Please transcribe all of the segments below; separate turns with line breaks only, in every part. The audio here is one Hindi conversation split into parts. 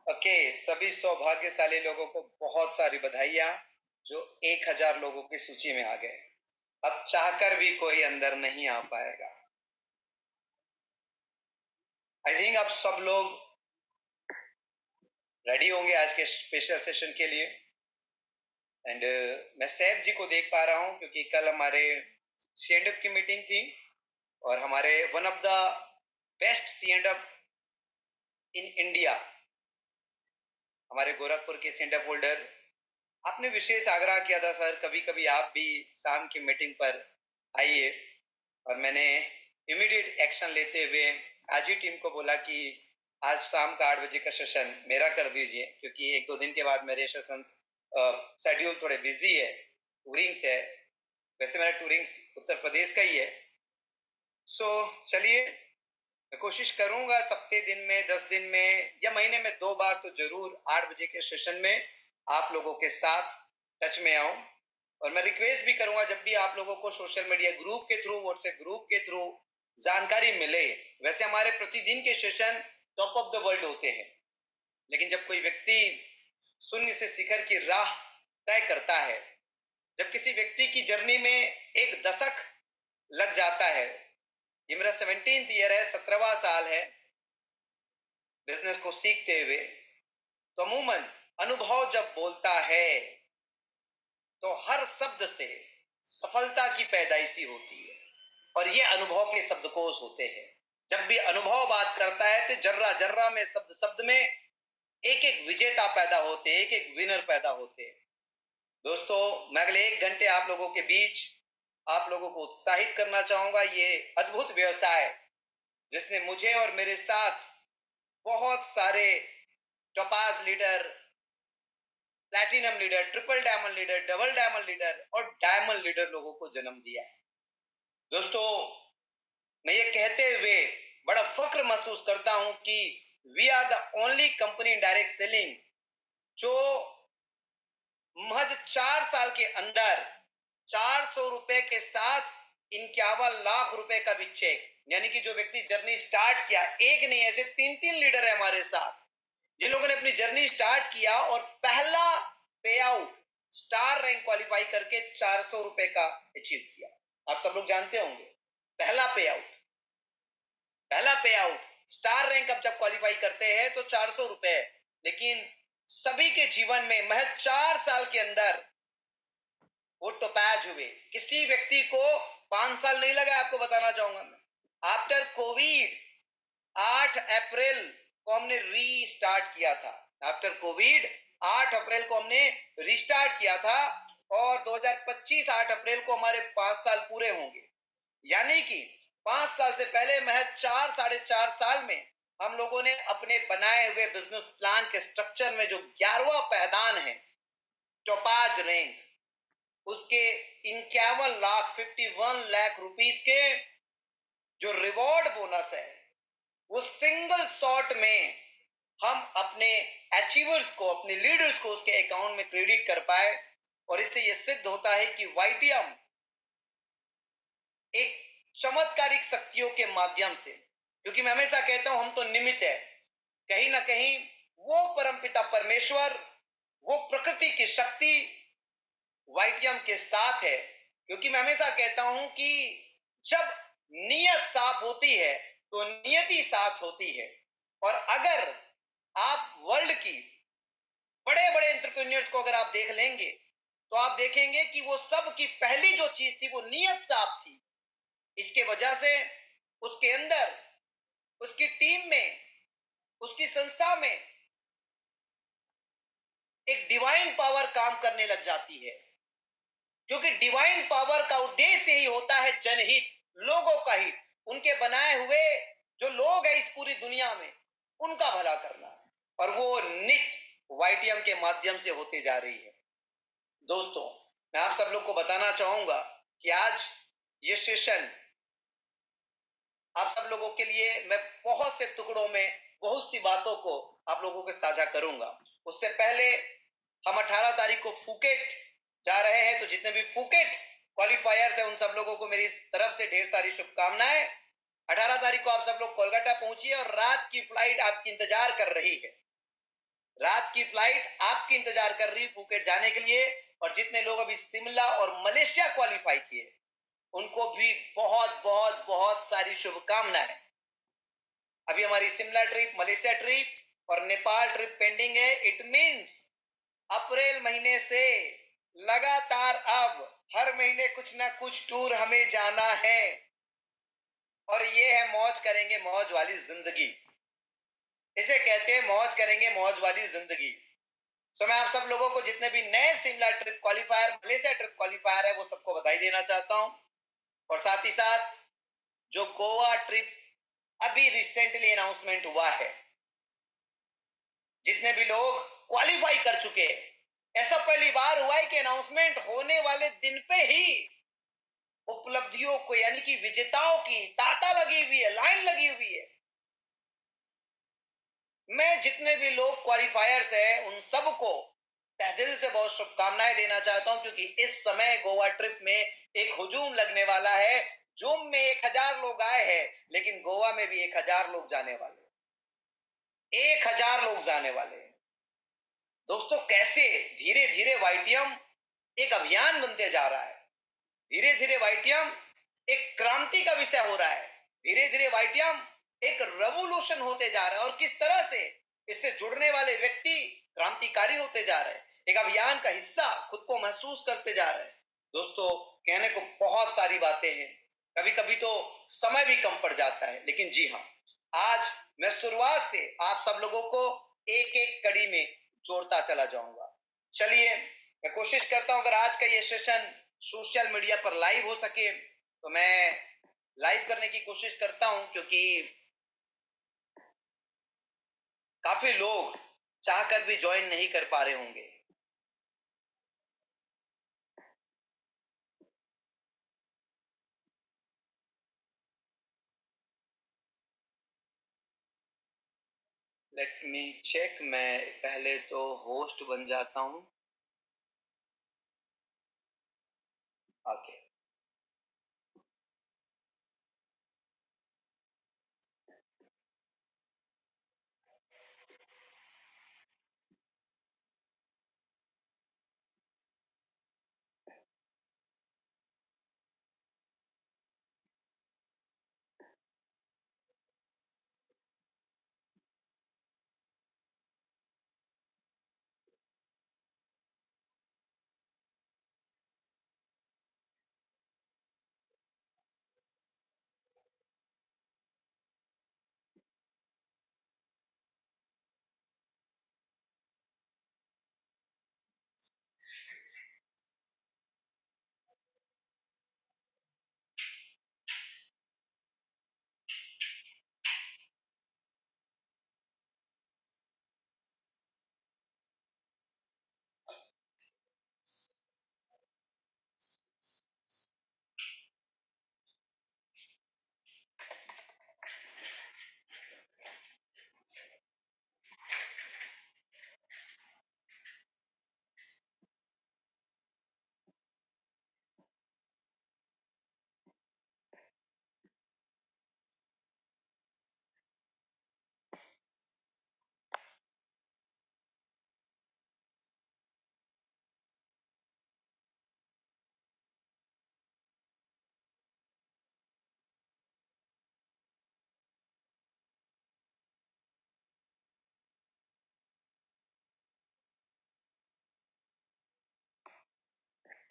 ओके, सभी सौभाग्यशाली लोगों को बहुत सारी बधाइयां जो 1000 लोगों की सूची में आ गए। अब चाहकर भी कोई अंदर नहीं आ पाएगा। आई थिंक आप सब लोग रेडी होंगे आज के स्पेशल सेशन के लिए। एंड मैं सैफ जी को देख पा रहा हूं क्योंकि कल हमारे स्टैंड अप की मीटिंग थी और हमारे one of the best stand up in India, हमारे गोरखपुर के स्टैंड अप होल्डर, आपने विशेष आग्रह किया था सर कभी कभी आप भी शाम की मीटिंग पर आइए, और मैंने इमीडिएट एक्शन लेते हुए आज ही टीम को बोला कि आज शाम का 8 बजे का सेशन मेरा कर दीजिए, क्योंकि 1-2 दिन के बाद मेरे सेशन शेड्यूल थोड़े बिजी है, टूरिंग्स है। वैसे मेरा टूरिंग्स उत्तर प्रदेश का ही है। सो चलिए, मैं कोशिश करूंगा सप्ताह दिन में 10 दिन में या महीने में 2 बार तो जरूर 8 बजे के सेशन में आप लोगों के साथ टच में आऊं। और मैं रिक्वेस्ट भी करूंगा जब भी आप लोगों को सोशल मीडिया ग्रुप के थ्रू, व्हाट्सएप ग्रुप के थ्रू जानकारी मिले, वैसे हमारे प्रतिदिन के session top of the world होते हैं, लेकिन जब कोई व्यक्ति शून्य से शिखर की राह तय करता है, जब किसी व्यक्ति की जर्नी में एक दशक लग जाता है, ये मेरा 17th ईयर है, 17वां साल है बिजनेस को सीखते हुए, तो अमूमन अनुभव जब बोलता है तो हर शब्द से सफलता की पैदाइशी होती है, और ये अनुभव के शब्दकोश होते हैं। जब भी अनुभव बात करता है तो जर्रा जर्रा में, शब्द शब्द में एक एक विजेता पैदा होते, एक एक विनर पैदा होते। दोस्तों, मैं अगले 1 घंटे आप लोगों के बीच आप लोगों को उत्साहित करना चाहूंगा। ये अद्भुत व्यवसाय जिसने मुझे और मेरे साथ बहुत सारे topaz leader, platinum leader, triple diamond leader, double diamond leader और डायमंड लीडर लोगों को जन्म दिया है। दोस्तों, मैं ये कहते हुए बड़ा फक्र महसूस करता हूं कि we are the only company in direct selling जो महज 4 साल के अंदर 400 रुपए के साथ 51 लाख रुपए का भी चेक, यानी कि जो व्यक्ति जर्नी स्टार्ट किया, एक नहीं ऐसे 3-3 लीडर है हमारे साथ जिन लोगों ने अपनी जर्नी स्टार्ट किया और पहला पे आउट स्टार रैंक क्वालिफाई करके 400 रुपए का अचीव किया। आप सब लोग जानते होंगे, पहला पे आउट स्टार रैंक अब जब क्वालिफाई करते हैं तो 400 रुपए, लेकिन सभी के जीवन में महज 4 साल के अंदर वो टोपैज हुए। किसी व्यक्ति को 5 साल नहीं लगा, आपको बताना चाहूंगा मैं। आफ्टर कोविड 8 अप्रैल को हमने रीस्टार्ट किया था। आफ्टर कोविड 8 अप्रैल को हमने रीस्टार्ट किया था और 2025 8 अप्रैल को हमारे 5 साल पूरे होंगे। यानी कि 5 साल से पहले महज 4-4.5 साल में हम लोगों ने अपने बनाए हुए बिजनेस प्लान के स्ट्रक्चर में जो 11वां पैदान है, टोपाज रैंक, उसके 51 लाख रुपीस के जो रिवॉर्ड बोनस है, वो सिंगल शॉट में हम अपने अचीवर्स को, अपने लीडर्स को उसके अकाउंट में क्रेडिट कर पाए। और इससे यह सिद्ध होता है कि वाईटीएम एक चमत्कारिक शक्तियों के माध्यम से, क्योंकि मैं हमेशा कहता हूं हम तो निमित्त है, कहीं ना कहीं वो परमपिता परमेश्वर, वो प्रकृति की शक्ति वाईटीएम के साथ है। क्योंकि मैं हमेशा कहता हूं कि जब नीयत साफ होती है तो नियति साथ होती है। और अगर आप वर्ल्ड की बड़े बड़े एंटरप्रेन्योर्स को अगर आप देख लेंगे तो आप देखेंगे कि वो सब की पहली जो चीज थी वो नियत साफ थी। इसके वजह से उसके अंदर, उसकी टीम में, उसकी संस्था में एक डिवाइन पावर काम करने लग जाती है, क्योंकि डिवाइन पावर का उद्देश्य ही होता है जनहित, लोगों का हित, उनके बनाए हुए जो लोग हैं इस पूरी दुनिया में उनका भला करना, और वो नित वाईटीएम के माध्यम से होते जा रही है। दोस्तों, मैं आप सब लोग को बताना चाहूंगा कि आज ये सेशन आप सब लोगों के लिए मैं बहुत से टुकड़ों में बहुत सी बातों को आप लोगों के साझा करूंगा। उससे पहले हम 18 तारीख को फुकेट जा रहे हैं, तो जितने भी फुकेट क्वालिफायर्स हैं उन सब लोगों को मेरी तरफ से ढेर सारी शुभकामनाएं। 18 तारीख को आप सब लोग कोलकाता पहुंचिए और रात की फ्लाइट आपकी इंतजार कर रही है। रात की फ्लाइट आपकी इंतजार कर रही है फुकेट जाने के लिए। और जितने लोग अभी शिमला और मलेशिया क्वालिफाई किए उनको भी बहुत बहुत बहुत सारी शुभकामनाएं। अभी हमारी शिमला ट्रिप, मलेशिया ट्रिप और नेपाल ट्रिप पेंडिंग है। इट मींस अप्रैल महीने से लगातार अब हर महीने कुछ ना कुछ टूर हमें जाना है। और ये है मौज करेंगे मौज वाली जिंदगी। इसे कहते हैं मौज करेंगे मौज वाली जिंदगी। सो मैं आप सब लोगों को, जितने भी नए Shimla trip qualifier, Malaysia trip qualifier है, वो सबको बधाई देना चाहता हूं। और साथ ही साथ जो गोवा ट्रिप अभी रिसेंटली अनाउंसमेंट हुआ है, जितने भी लोग क्वालिफाई कर चुके हैं, ऐसा पहली बार हुआ है कि अनाउंसमेंट होने वाले दिन पे ही उपलब्धियों को, यानी कि विजेताओं की तांता लगी हुई है, लाइन लगी हुई है। मैं जितने भी लोग क्वालिफायर्स हैं उन सबको तहे दिल से बहुत शुभकामनाएं देना चाहता हूं, क्योंकि इस समय गोवा ट्रिप में एक हुजूम लगने वाला है। जूम में 1000 लोग आए हैं, लेकिन गोवा में भी 1000 लोग जाने वाले हैं। 1000 लोग जाने वाले हैं। दोस्तों, कैसे धीरे धीरे वाईटीएम एक अभियान बनते जा रहा है। धीरे धीरे वाईटीएम एक क्रांति का विषय हो रहा है। धीरे धीरे वाईटीएम एक रेवोल्यूशन होते जा रहा है। और किस तरह से इससे जुड़ने वाले व्यक्ति क्रांतिकारी होते जा रहे हैं, एक अभियान का हिस्सा खुद को महसूस करते जा रहे हैं। दोस्तों, कहने को बहुत सारी बातें हैं, कभी कभी तो समय भी कम पड़ जाता है, लेकिन जी हाँ, आज मैं शुरुआत से आप सब लोगों को एक एक कड़ी में जोड़ता चला जाऊंगा। चलिए, मैं कोशिश करता हूं अगर आज का ये सेशन सोशल मीडिया पर लाइव हो सके तो मैं लाइव करने की कोशिश करता हूं, क्योंकि काफी लोग चाहकर भी ज्वाइन नहीं कर पा रहे होंगे। लेट मी चेक, मैं पहले तो होस्ट बन जाता हूं। ओके।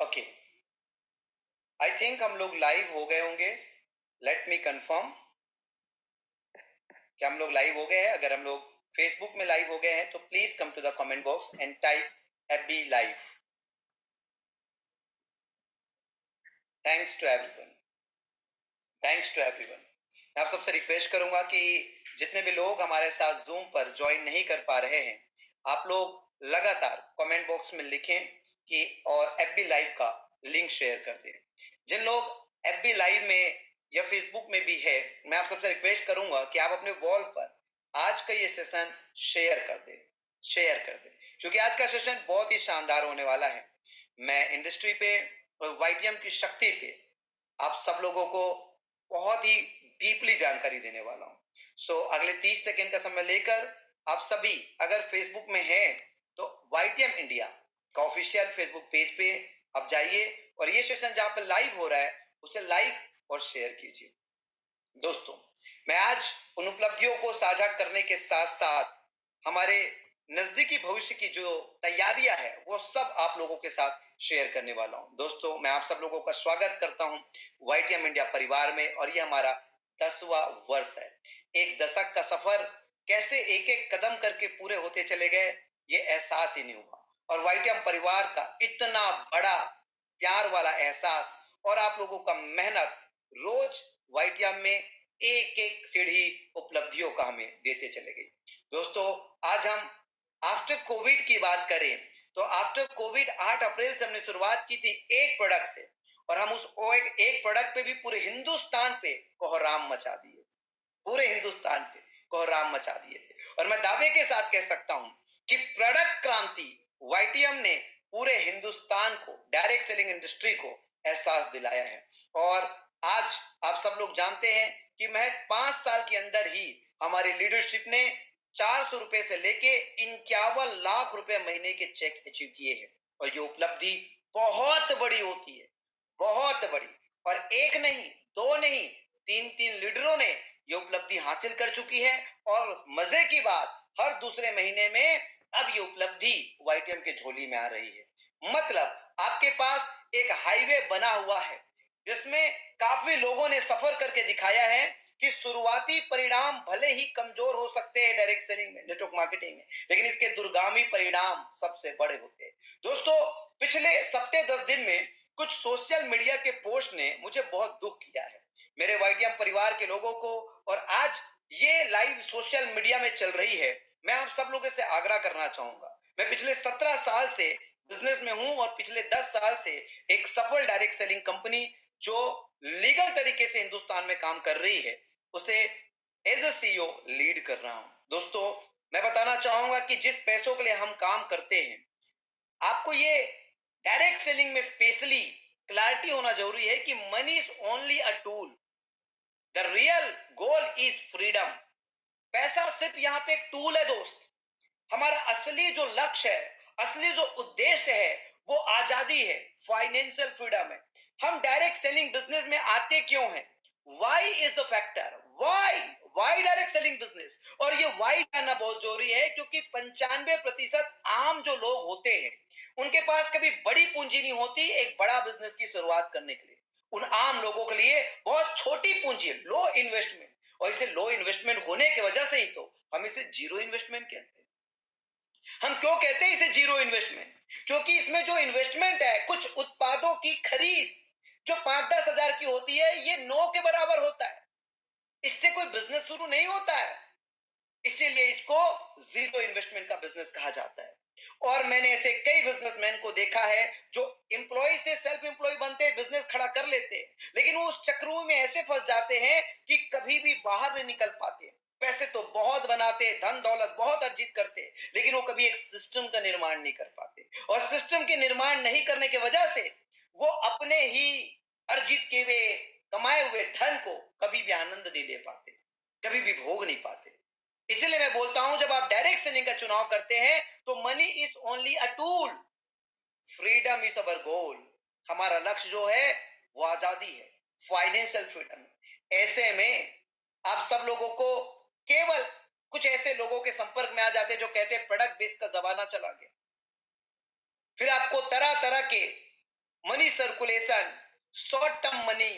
ओके, आई थिंक हम लोग लाइव हो गए होंगे। लेट मी कंफर्म, क्या हम लोग लाइव हो गए हैं? अगर हम लोग फेसबुक में लाइव हो गए हैं तो please come to the comment box and type FB live. Thanks to everyone, thanks to everyone. मैं आप सबसे रिक्वेस्ट करूंगा कि जितने भी लोग हमारे साथ जूम पर ज्वाइन नहीं कर पा रहे हैं, आप लोग लगातार कमेंट बॉक्स में लिखें कि और एफबी लाइव का लिंक शेयर कर दें। जिन लोग एफबी लाइव में या फेसबुक में भी है, मैं आप सबसे रिक्वेस्ट करूंगा कि आप अपने वॉल पर आज का ये सेशन शेयर कर दें, शेयर कर दें, क्योंकि आज का सेशन बहुत ही शानदार होने वाला है। मैं इंडस्ट्री पे और वाईटीएम की शक्ति पे आप सब लोगों को बहुत ही डीपली जानकारी देने वाला हूं। सो अगले 30 सेकंड का समय लेकर आप सभी अगर फेसबुक में हैं तो वाईटीएम इंडिया का ऑफिशियल फेसबुक पेज पे आप जाइए और ये सेशन जहां पर लाइव हो रहा है उसे लाइक और शेयर कीजिए। दोस्तों, मैं आज उन उपलब्धियों को साझा करने के साथ साथ हमारे नजदीकी भविष्य की जो तैयारियां है वो सब आप लोगों के साथ शेयर करने वाला हूं। दोस्तों, मैं आप सब लोगों का स्वागत करता हूं वाईटीएम इंडिया परिवार में और ये हमारा 10वां वर्ष है। एक दशक का सफर कैसे एक एक कदम करके पूरे होते चले गए ये एहसास ही नहीं हुआ। और वाईटीएम परिवार का इतना बड़ा प्यार वाला एहसास और आप लोगों का मेहनत रोज वाईटीएम में एक एक सीढ़ी उपलब्धियों का हमें देते चले गई। दोस्तों, आज हम आफ्टर कोविड की बात करें तो आफ्टर कोविड 8 अप्रैल से हमने शुरुआत की थी एक प्रोडक्ट से और हम उस एक प्रोडक्ट पे भी पूरे हिंदुस्तान पे कोहराम मचा दिए थे। पूरे हिंदुस्तान पे कोहराम मचा दिए थे और मैं दावे के साथ कह सकता हूं कि प्रोडक्ट क्रांति वाईटीएम ने पूरे हिंदुस्तान को डायरेक्ट सेलिंग इंडस्ट्री को एहसास दिलाया है। और आज आप सब लोग जानते हैं कि महज 5 साल के अंदर ही हमारी लीडरशिप ने 400 रुपए से लेके 51 लाख रुपए महीने के चेक अचीव किए हैं और ये उपलब्धि बहुत बड़ी होती है, बहुत बड़ी। और एक नहीं, दो नहीं, तीन तीन लीडरों ने ये उपलब्धि हासिल कर चुकी है और मजे की बात हर दूसरे महीने में अब ये उपलब्धि वाईटीएम के झोली में आ रही है। मतलब आपके पास एक हाईवे बना हुआ है जिसमें काफी लोगों ने सफर करके दिखाया है कि शुरुआती परिणाम भले ही कमजोर हो सकते हैं डायरेक्ट सेलिंग में, नेटवर्क मार्केटिंग में, लेकिन इसके दूरगामी परिणाम सबसे बड़े होते हैं। दोस्तों, पिछले सप्ताह 10 दिन में कुछ सोशल मीडिया के पोस्ट ने मुझे बहुत दुख किया है, मेरे वाईटीएम परिवार के लोगों को। और आज ये लाइव सोशल मीडिया में चल रही है, मैं आप सब लोगों से आग्रह करना चाहूंगा। मैं पिछले 17 साल से बिजनेस में हूं और पिछले 10 साल से एक सफल डायरेक्ट सेलिंग कंपनी जो लीगल तरीके से हिंदुस्तान में काम कर रही है उसे एज ए सीईओ लीड कर रहा हूं। दोस्तों, मैं बताना चाहूंगा कि जिस पैसों के लिए हम काम करते हैं, आपको ये डायरेक्ट सेलिंग में स्पेशली क्लैरिटी होना जरूरी है कि money is only a tool, the real goal is freedom. पैसा सिर्फ यहाँ पे एक टूल है दोस्त। हमारा असली जो लक्ष्य है, असली जो उद्देश्य है वो आजादी है, फाइनेंशियल फ्रीडम है। हम डायरेक्ट सेलिंग बिजनेस में आते क्यों हैं? Why is the factor, why direct selling business. और ये वाई जानना बहुत जरूरी है क्योंकि 95% आम जो लोग होते हैं उनके पास कभी बड़ी पूंजी नहीं होती एक बड़ा बिजनेस की शुरुआत करने के लिए। उन आम लोगों के लिए बहुत छोटी पूंजी है, लो इन्वेस्टमेंट। और इसे लो इन्वेस्टमेंट होने की वजह से ही तो हम इसे जीरो इन्वेस्टमेंट कहते हैं। हम क्यों कहते हैं इसे जीरो इन्वेस्टमेंट? क्योंकि इसमें जो इन्वेस्टमेंट है कुछ उत्पादों की खरीद जो 5-10 हजार की होती है ये 9 के बराबर होता है। इससे कोई बिजनेस शुरू नहीं होता है, इसीलिए इसको जीरो इन्वेस्टमेंट का बिजनेस कहा जाता है। और मैंने ऐसे कई बिजनेसमैन को देखा है जो एम्प्लॉय से सेल्फ एम्प्लॉय बनते हैं, बिजनेस खड़ा कर लेते हैं, लेकिन वो उस चक्रों में ऐसे फंस जाते हैं कि कभी भी बाहर नहीं निकल पाते। पैसे तो बहुत बनाते, धन दौलत बहुत अर्जित करते, लेकिन वो कभी एक सिस्टम का निर्माण नहीं कर पाते। और सिस्टम के निर्माण नहीं करने की वजह से वो अपने ही अर्जित किए हुए कमाए हुए धन को कभी भी आनंद नहीं ले पाते, कभी भी भोग नहीं पाते। इसलिए मैं बोलता हूं जब आप डायरेक्ट सेलिंग का चुनाव करते हैं तो money is only a tool, freedom is our goal. हमारा लक्ष्य जो है वो आजादी है, फाइनेंशियल फ्रीडम। ऐसे में आप सब लोगों को केवल कुछ ऐसे लोगों के संपर्क में आ जाते जो कहते हैं प्रोडक्ट बेस्ड का जमाना चला गया। फिर आपको तरह तरह के money circulation, short term money,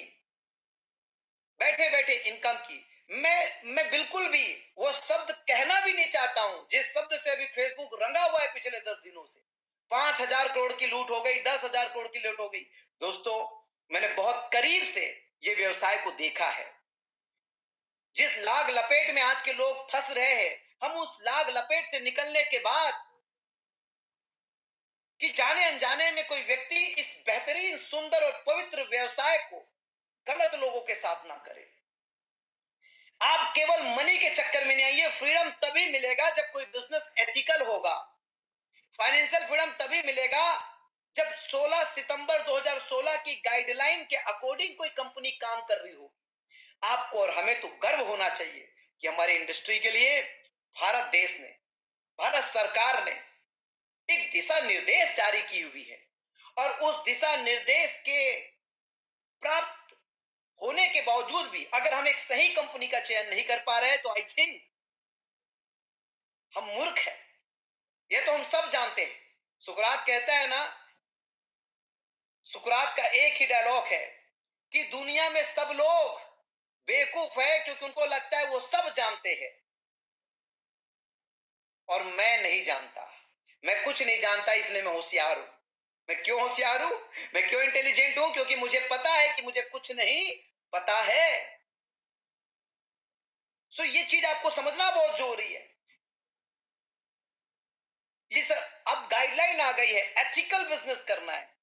बैठे बैठे इनकम की, मैं बिल्कुल भी वो शब्द कहना भी नहीं चाहता हूं जिस शब्द से अभी फेसबुक रंगा हुआ है पिछले 10 दिनों से। 5,000 करोड़ की लूट हो गई, 10,000 करोड़ की लूट हो गई। दोस्तों, मैंने बहुत करीब से ये व्यवसाय को देखा है। जिस लाग लपेट में आज के लोग फंस रहे हैं, हम उस लाग लपेट से निकलने के बाद कि जाने अनजाने में कोई व्यक्ति इस बेहतरीन, सुंदर और पवित्र व्यवसाय को गलत लोगों के साथ ना करे। आप केवल मनी के चक्कर में नहीं आइए। फ्रीडम तभी मिलेगा जब कोई बिजनेस एथिकल होगा। फाइनेंशियल फ्रीडम तभी मिलेगा जब 16 सितंबर 2016 की गाइडलाइन के अकॉर्डिंग कोई कंपनी काम कर रही हो। आपको और हमें तो गर्व होना चाहिए कि हमारी इंडस्ट्री के लिए भारत देश ने, भारत सरकार ने एक दिशा निर्देश जारी की हुई है, और उस दिशा निर्देश के प्राप्त होने के बावजूद भी अगर हम एक सही कंपनी का चयन नहीं कर पा रहे हैं, तो आई थिंक हम मूर्ख हैं। यह तो हम सब जानते हैं। सुकरात कहता है ना, सुकरात का एक ही डायलॉग है कि दुनिया में सब लोग बेवकूफ है क्योंकि उनको लगता है वो सब जानते हैं, और मैं नहीं जानता, मैं कुछ नहीं जानता, इसलिए मैं होशियार हूं। मैं क्यों होशियार हूं, मैं क्यों इंटेलिजेंट हूं? क्योंकि मुझे पता है कि मुझे कुछ नहीं पता है। सो ये चीज आपको समझना बहुत जरूरी है। ये सर अब गाइडलाइन आ गई है, एथिकल बिजनेस करना है।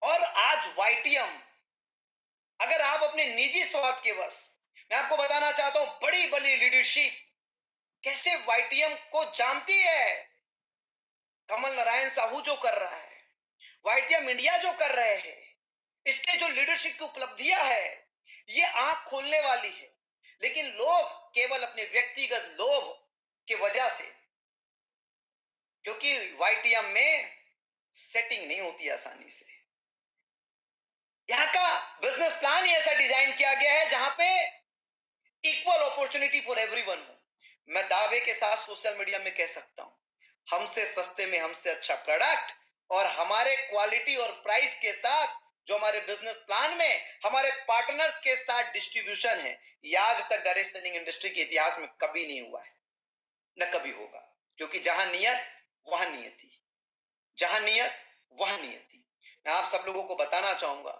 और आज वाईटीएम, अगर आप अपने निजी स्वार्थ के वश, मैं आपको बताना चाहता हूं, बड़ी बड़ी लीडरशिप कैसे वाईटीएम को जानती है। कमल नारायण साहू जो कर रहा है, वाईटीएम इंडिया जो कर रहे हैं, इसके जो लीडरशिप की उपलब्धियां है, ये आंख खोलने वाली है। लेकिन लोग केवल अपने व्यक्तिगत लोभ की वजह से, क्योंकि वाईटीएम में सेटिंग नहीं होती आसानी से, यहां का बिजनेस प्लान ही ऐसा डिजाइन किया गया है जहां पे इक्वल अपॉर्चुनिटी फॉर एवरीवन हो। मैं दावे के साथ सोशल मीडिया में कह सकता हूं, हमसे सस्ते में हमसे अच्छा प्रोडक्ट और हमारे क्वालिटी और प्राइस के साथ जो हमारे बिजनेस प्लान में हमारे पार्टनर्स के साथ डिस्ट्रीब्यूशन है, यह आज तक डायरेक्ट सेलिंग इंडस्ट्री के इतिहास में कभी नहीं हुआ है, न कभी होगा। क्योंकि जहां नियत वहां नियति, जहां नियत वहां नियति। मैं आप सब लोगों को बताना चाहूंगा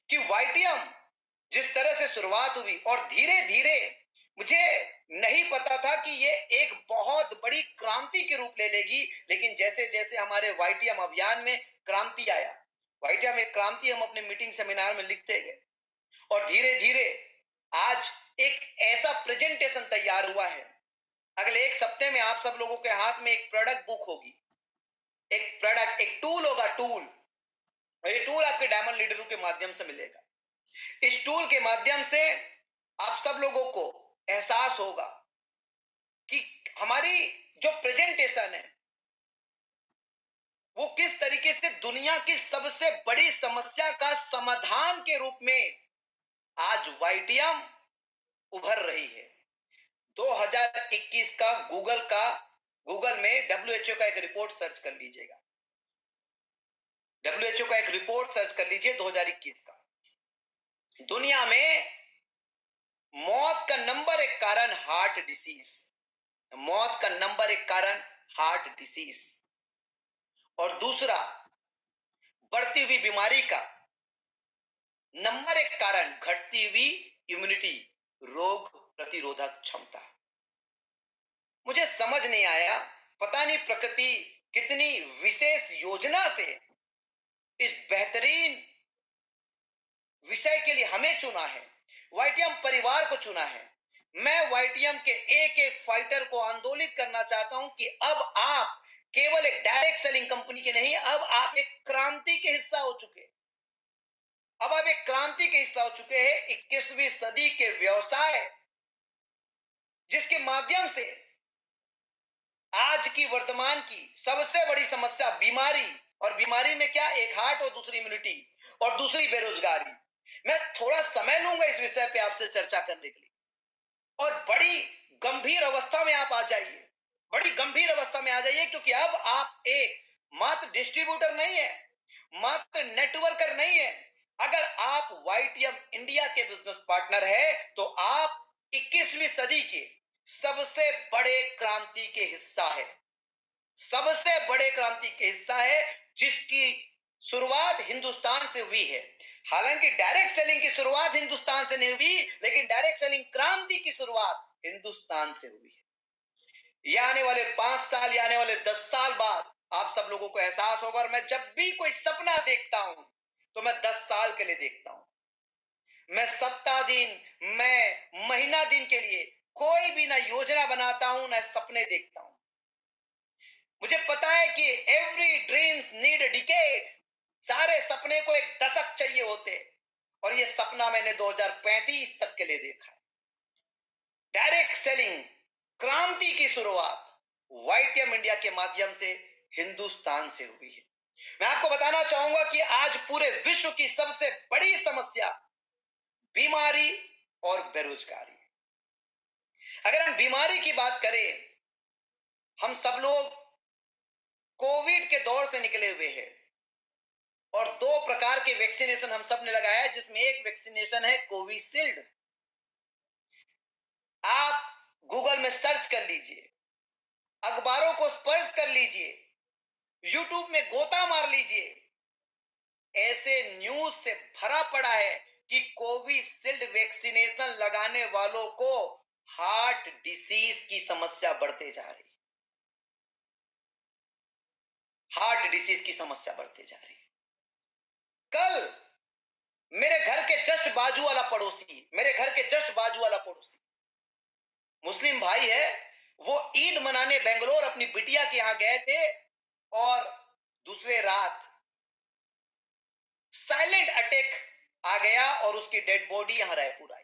कि वाईटीएम जिस तरह से शुरुआत हुई, और धीरे धीरे, मुझे नहीं पता था कि ये एक बहुत बड़ी क्रांति के रूप ले लेगी, लेकिन जैसे जैसे हमारे वाईटीएम अभियान में क्रांति आया, वाईटीएम एक क्रांति हम अपने मीटिंग सेमिनार में लिखते गए, और धीरे धीरे आज एक ऐसा प्रेजेंटेशन तैयार हुआ है। अगले एक हफ्ते में आप सब लोगों के हाथ में एक प्रोडक्ट बुक होगी, एक प्रोडक्ट, एक टूल होगा, टूल। और ये टूल आपके डायमंड लीडरों के माध्यम से मिलेगा। इस टूल के माध्यम से आप सब लोगों को एहसास होगा कि हमारी जो प्रेजेंटेशन है वो किस तरीके से दुनिया की सबसे बड़ी समस्या का समाधान के रूप में आज वाईटीएम उभर रही है। 2021 का गूगल में डब्ल्यूएचओ का एक रिपोर्ट सर्च कर लीजिएगा, डब्ल्यूएचओ का एक रिपोर्ट सर्च कर लीजिए 2021 का। दुनिया में मौत का नंबर एक कारण हार्ट डिसीज, मौत का नंबर एक कारण हार्ट डिसीज, और दूसरा बढ़ती हुई बीमारी का नंबर एक कारण घटती हुई इम्यूनिटी, रोग प्रतिरोधक क्षमता। मुझे समझ नहीं आया, पता नहीं प्रकृति कितनी विशेष योजना से इस बेहतरीन विषय के लिए हमें चुना है, वाईटीएम परिवार को चुना है। मैं वाईटीएम के एक एक फाइटर को आंदोलित करना चाहता हूं कि अब आप केवल एक डायरेक्ट सेलिंग कंपनी के नहीं, अब आप एक क्रांति के हिस्सा हो चुके, अब आप एक क्रांति के हिस्सा हो चुके हैं। 21वीं सदी के व्यवसाय जिसके माध्यम से आज की वर्तमान की सबसे बड़ी समस्या बीमारी, और बीमारी में क्या, एक हार्ट और दूसरी इम्यूनिटी और दूसरी बेरोजगारी। मैं थोड़ा समय लूंगा इस विषय पे आपसे चर्चा करने के लिए, और बड़ी गंभीर अवस्था में आप आ जाइए, बड़ी गंभीर अवस्था में आ जाइए, क्योंकि अब आप एक मात्र डिस्ट्रीब्यूटर नहीं है, मात्र नेटवर्कर नहीं है। अगर आप वाईटीएम इंडिया के बिजनेस पार्टनर है तो आप 21वीं सदी के सबसे बड़े क्रांति के हिस्सा है, सबसे बड़े क्रांति के हिस्सा है, जिसकी शुरुआत हिंदुस्तान से हुई है। हालांकि डायरेक्ट सेलिंग की शुरुआत हिंदुस्तान से नहीं हुई, लेकिन डायरेक्ट सेलिंग क्रांति की शुरुआत हिंदुस्तान से हुई है। यह आने वाले 5 साल या आने वाले 10 साल बाद आप सब लोगों को एहसास होगा। और मैं जब भी कोई सपना देखता हूं तो मैं 10 साल के लिए देखता हूं। मैं सप्ताह दिन, मैं महीना दिन के लिए कोई भी ना योजना बनाता हूं, ना सपने देखता हूं। मुझे पता है कि every dreams need a decade, सारे सपने को एक दशक चाहिए होते, और ये सपना मैंने 2035 तक के लिए देखा है। डायरेक्ट सेलिंग क्रांति की शुरुआत वाईटीएम इंडिया के माध्यम से हिंदुस्तान से हुई है। मैं आपको बताना चाहूंगा कि आज पूरे विश्व की सबसे बड़ी समस्या बीमारी और बेरोजगारी। अगर हम बीमारी की बात करें, हम सब लोग कोविड के दौर से निकले हुए हैं और दो प्रकार के वैक्सीनेशन हम सब ने लगाया है, जिसमें एक वैक्सीनेशन है कोविशील्ड। आप गूगल में सर्च कर लीजिए, अखबारों को स्पर्श कर लीजिए, यूट्यूब में गोता मार लीजिए, ऐसे न्यूज से भरा पड़ा है कि कोविशील्ड वैक्सीनेशन लगाने वालों को हार्ट डिसीज की समस्या बढ़ते जा रही है। हार्ट डिसीज की समस्या बढ़ते जा रही है। कल मेरे घर के जस्ट बाजू वाला पड़ोसी मुस्लिम भाई है, वो ईद मनाने बेंगलोर अपनी बिटिया के यहां गए थे और दूसरे रात साइलेंट अटैक आ गया और उसकी डेड बॉडी यहां रायपुर आई।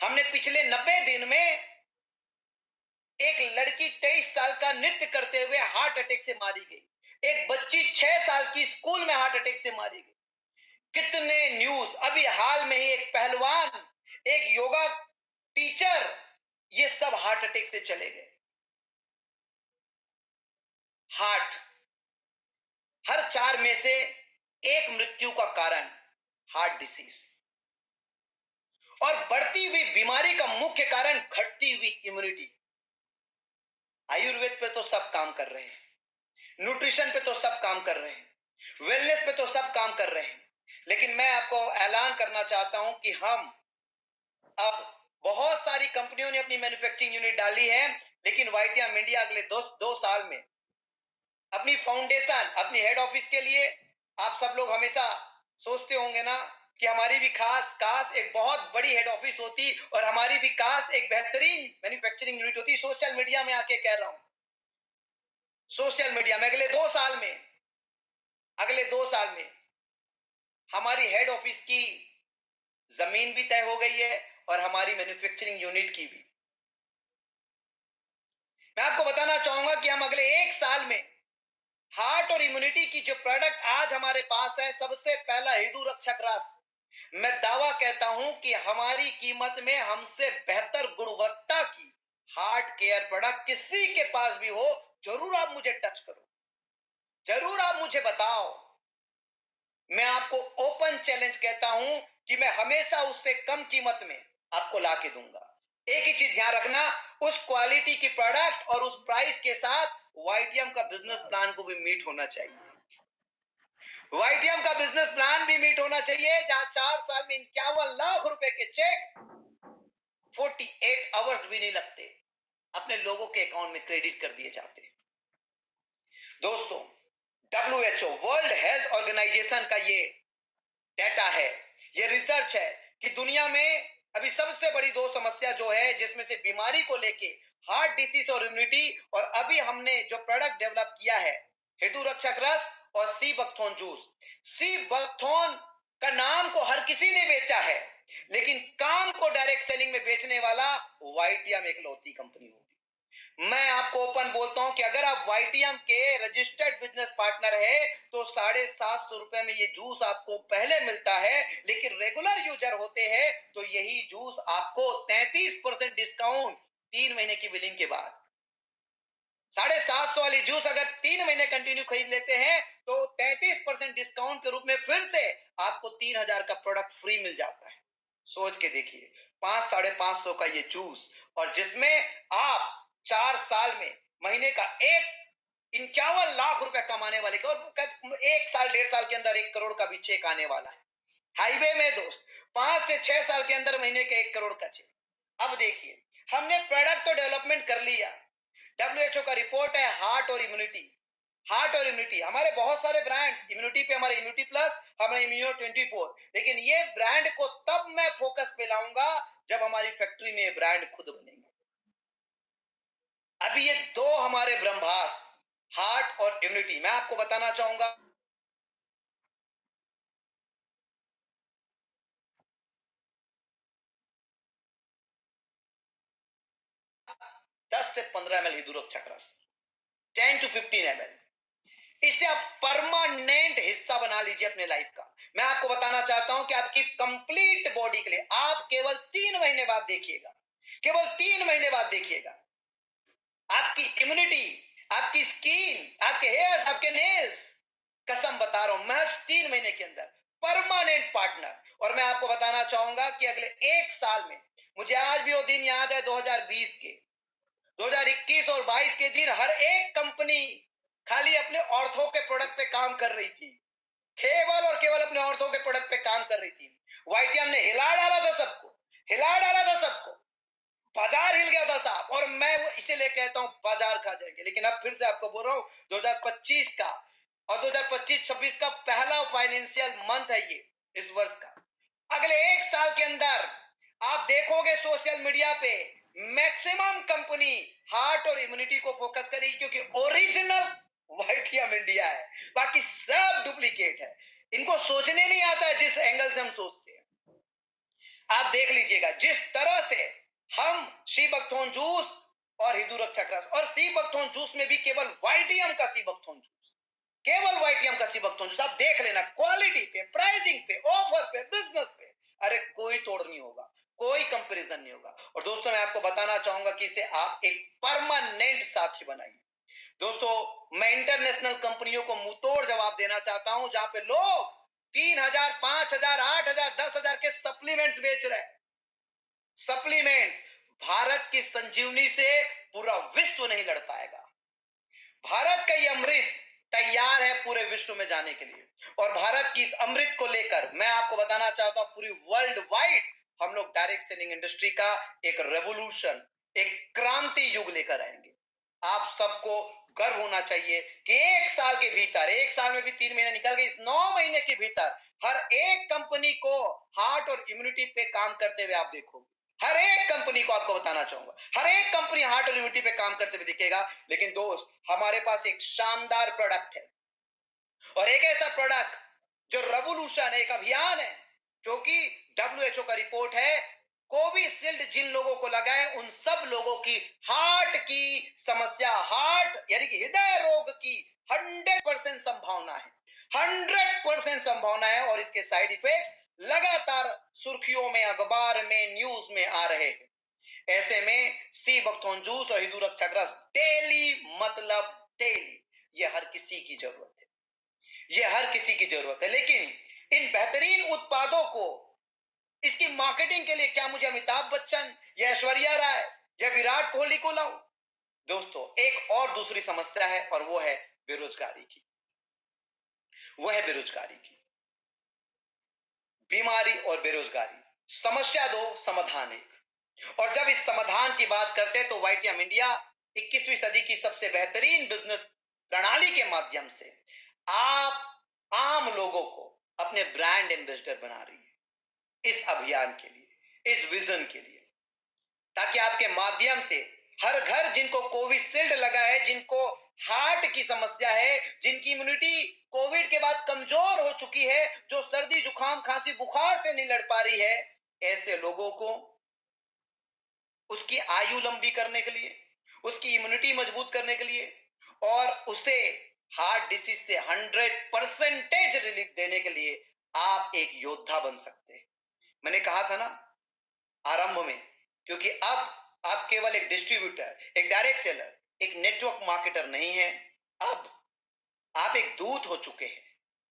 हमने पिछले 90 दिन में एक लड़की 23 साल का नृत्य करते हुए हार्ट अटैक से मारी गई, एक बच्ची 6 साल की स्कूल में हार्ट अटैक से मारी गई। कितने न्यूज, अभी हाल में ही एक पहलवान, एक योगा टीचर, ये सब हार्ट अटैक से चले गए। हार्ट, हर 4 में से एक मृत्यु का कारण हार्ट डिसीज। और बढ़ती हुई बीमारी का मुख्य कारण घटती हुई इम्यूनिटी। आयुर्वेद पे तो सब काम कर रहे हैं, न्यूट्रिशन पे तो सब काम कर रहे हैं, वेलनेस पे तो सब काम कर रहे हैं, लेकिन मैं आपको ऐलान करना चाहता हूं कि हम अब, बहुत सारी कंपनियों ने अपनी मैन्युफैक्चरिंग यूनिट डाली है, लेकिन वाईटीएम इंडिया अगले 2 साल में अपनी फाउंडेशन, अपनी हेड ऑफिस के लिए, आप सब लोग हमेशा सोचते होंगे ना कि हमारी भी काश एक बहुत बड़ी हेड ऑफिस होती और हमारी भी काश एक बेहतरीन मैन्युफैक्चरिंग यूनिट होती। सोशल मीडिया में आके कह रहा हूं, सोशल मीडिया में अगले 2 साल में हमारी हेड ऑफिस की जमीन भी तय हो गई है और हमारी मैन्युफैक्चरिंग यूनिट की भी। मैं आपको बताना चाहूंगा कि हम अगले 1 साल में हार्ट और इम्यूनिटी की जो प्रोडक्ट आज हमारे पास है, सबसे पहला हिडू रक्षक रस, मैं दावा कहता हूं कि हमारी कीमत में हमसे बेहतर गुणवत्ता की हार्ट केयर प्रोडक्ट किसी के पास भी हो, जरूर आप मुझे टच करो, जरूर आप मुझे बताओ। मैं आपको ओपन चैलेंज कहता हूं कि मैं हमेशा उससे कम कीमत में आपको ला के दूंगा। एक ही चीज ध्यान रखना, उस क्वालिटी की प्रोडक्ट और उस प्राइस के साथ वाईटीएम का बिजनेस प्लान को भी मीट होना चाहिए। वाईटीएम का बिजनेस प्लान भी मीट होना चाहिए, जहां 4 साल में 51 लाख रुपए के चेक 48 आवर्स भी नहीं लगते, अपने लोगों के अकाउंट में क्रेडिट कर दिए जाते। दोस्तों, WHO वर्ल्ड हेल्थ ऑर्गेनाइजेशन का ये डेटा है, ये रिसर्च है कि दुनिया में अभी सबसे बड़ी 2 समस्या जो है, जिसमें से बीमारी को लेके हार्ट डिसीज और इम्यूनिटी, और अभी हमने जो प्रोडक्ट डेवलप किया है हेतु रक्षक रस और सी बकथोन जूस। सी बकथोन का नाम को हर किसी ने बेचा है, लेकिन काम को डायरेक्ट सेलिंग में बेचने वाला वाईटीएम एकलौती कंपनी होगी। मैं आपको ओपन बोलता हूं कि अगर आप वाईटीएम के रजिस्टर्ड बिजनेस पार्टनर है तो 750 रुपए में ये जूस आपको पहले मिलता है, लेकिन रेगुलर यूजर होते हैं तो यही जूस आपको 33% डिस्काउंट 3 महीने की बिलिंग के बाद। 750 वाली जूस अगर 3 महीने कंटिन्यू खरीद लेते हैं तो 33% डिस्काउंट के रूप में फिर से आपको 3000 का प्रोडक्ट फ्री मिल जाता है। सोच के देखिए, 500-550 का ये जूस, और जिसमें आप 4 साल में महीने का 51 लाख रुपए कमाने वाले के, और 1 साल 1.5 साल के अंदर 1 करोड़ का भी चेक आने वाला है। हाईवे में दोस्त 5 से 6 साल के अंदर महीने के 1 करोड़ का चेक। अब देखिए, हमने प्रोडक्ट तो डेवलपमेंट कर लिया, WHO का रिपोर्ट है हार्ट और इम्यूनिटी। हार्ट और इम्यूनिटी, हमारे बहुत सारे ब्रांड्स, इम्यूनिटी पे हमारे इम्यूनिटी प्लस, हमारे इम्यूनो 24, लेकिन ये ब्रांड को तब मैं फोकस पे लाऊंगा जब हमारी फैक्ट्री में ब्रांड खुद बनेंगे। अभी ये 2 हमारे ब्रह्मास्त्र, हार्ट और इम्यूनिटी, मैं आपको बताना चाहूंगा 10 से 15 ml हिदूरक चक्रस, 10 to 15 ml, इसे आप परमानेंट हिस्सा बना लीजिए अपने लाइफ का। मैं आपको बताना चाहता हूं कि आपकी कंप्लीट बॉडी के लिए आप केवल 3 महीने बाद देखिएगा, केवल 3 महीने बाद देखिएगा, आपकी इम्यूनिटी, आपकी स्किन, आपके हेयर्स, आपके नेल्स, कसम बता रहा हूं, महज 3 महीने के अंदर परमानेंट पार्टनर। और मैं आपको बताना चाहूंगा कि अगले 1 साल में, मुझे आज भी वो दिन याद है 2020 के, 2021 और 22 के दिन हर एक कंपनी खाली अपने ऑर्थो के प्रोडक्ट पे काम कर रही थी, केवल और केवल अपने औरतों के प्रोडक्ट पे काम कर रही थी। वाईटीएम ने हिला डाला था सबको, हिला डाला था सबको, बाजार हिल गया था साहब। और मैं इसीलिए कहता हूं बाजार खा जाएंगे। लेकिन अब फिर से आपको बोल रहा हूं 2025 का और 2025-26 का पहला फाइनेंशियल मंथ है ये, इस वर्ष का। अगले 1 साल के अंदर आप देखोगे सोशल मीडिया पे मैक्सिमम कंपनी हार्ट और इम्यूनिटी को फोकस करेगी, क्योंकि ओरिजिनल वाईटीएम इंडिया है, बाकी सब डुप्लीकेट है। इनको सोचने नहीं आता है जिस एंगल से हम सोचते हैं। आप देख लीजिएगा जिस तरह से हम सी बकथोन जूस और हिदूरक चक्रस, और सी बकथोन जूस में भी केवल वाईटीएम का सी बकथोन जूस, केवल वाईटीएम का सी बकथोन जूस, आप देख लेना क्वालिटी पे, प्राइसिंग पे, ऑफर पे, बिजनेस पे, अरे कोई तोड़ नहीं होगा, कोई कंपैरिजन नहीं होगा। और दोस्तों मैं आपको बताना चाहूंगा कि इसे आप एक परमानेंट साथी बनाइए। दोस्तों मैं इंटरनेशनल कंपनियों को मुंह तोड़ जवाब देना चाहता हूं, जहां पे लोग 3,000, 5,000, 8,000, 10,000 के सप्लीमेंट्स बेच रहे हैं। सप्लीमेंट्स, भारत की संजीवनी से पूरा विश्व नहीं लड़ पाएगा। भारत का ये अमृत तैयार है पूरे विश्व में जाने के लिए, और भारत की इस अमृत को लेकर मैं आपको बताना चाहता हूं पूरी वर्ल्ड वाइड हम लोग डायरेक्ट सेलिंग इंडस्ट्री का एक रेवोल्यूशन, एक क्रांति युग लेकर आएंगे। आप सबको गर्व होना चाहिए कि 1 साल के भीतर, 1 साल में भी 3 महीने निकल गए, इस 9 महीने के भीतर हर एक कंपनी को हार्ट और इम्यूनिटी पे काम करते हुए आप देखोगे। हर एक कंपनी को आपको बताना चाहूंगा, हर एक कंपनी हार्ट और इम्यूनिटी पे काम करते हुए दिखेगा। लेकिन दोस्त हमारे पास एक शानदार प्रोडक्ट है, और एक ऐसा प्रोडक्ट जो रेवोल्यूशन है, एक अभियान है, जो कि डब्ल्यूएचओ का रिपोर्ट है, कोविशील्ड जिन लोगों को लगा है उन सब लोगों की हार्ट की समस्या, हार्ट यानी कि हृदय रोग की 100% संभावना है, 100% संभावना है। और इसके साइड इफेक्ट्स लगातार सुर्खियों में, अखबार में, न्यूज में आ रहे हैं। ऐसे में सी बकथोन जूस और हिदूरक चक्रस डेली, मतलब डेली, ये हर किसी की जरूरत है, ये हर किसी की जरूरत है। लेकिन इन बेहतरीन उत्पादों को, इसकी मार्केटिंग के लिए क्या मुझे अमिताभ बच्चन या ऐश्वर्या राय या विराट कोहली को लाऊं? दोस्तों एक और दूसरी समस्या है, और वो है बेरोजगारी की, वो है बेरोजगारी की। बीमारी और बेरोजगारी, समस्या दो, समाधान एक। और जब इस समाधान की बात करते हैं तो वाईटीएम इंडिया 21वीं सदी की सबसे बेहतरीन बिजनेस प्रणाली के माध्यम से आप आम लोगों को अपने ब्रांड एम्बेसडर बना रही है इस अभियान के लिए, इस विजन के लिए, ताकि आपके माध्यम से हर घर जिनको कोविशील्ड लगा है, जिनको हार्ट की समस्या है, जिनकी इम्यूनिटी कोविड के बाद कमजोर हो चुकी है, जो सर्दी, जुकाम, खांसी, बुखार से नहीं लड़ पा रही है, ऐसे लोगों को उसकी आयु लंबी करने के लिए, उसकी इम्यूनिटी मजबूत करने के लिए, और उसे हार्ट डिसीज से 100% रिलीफ देने के लिए आप एक योद्धा बन सकते हैं। मैंने कहा था ना आरंभ में, क्योंकि अब आप केवल एक डिस्ट्रीब्यूटर, एक डायरेक्ट सेलर, एक नेटवर्क मार्केटर नहीं है, अब आप एक दूत हो चुके हैं,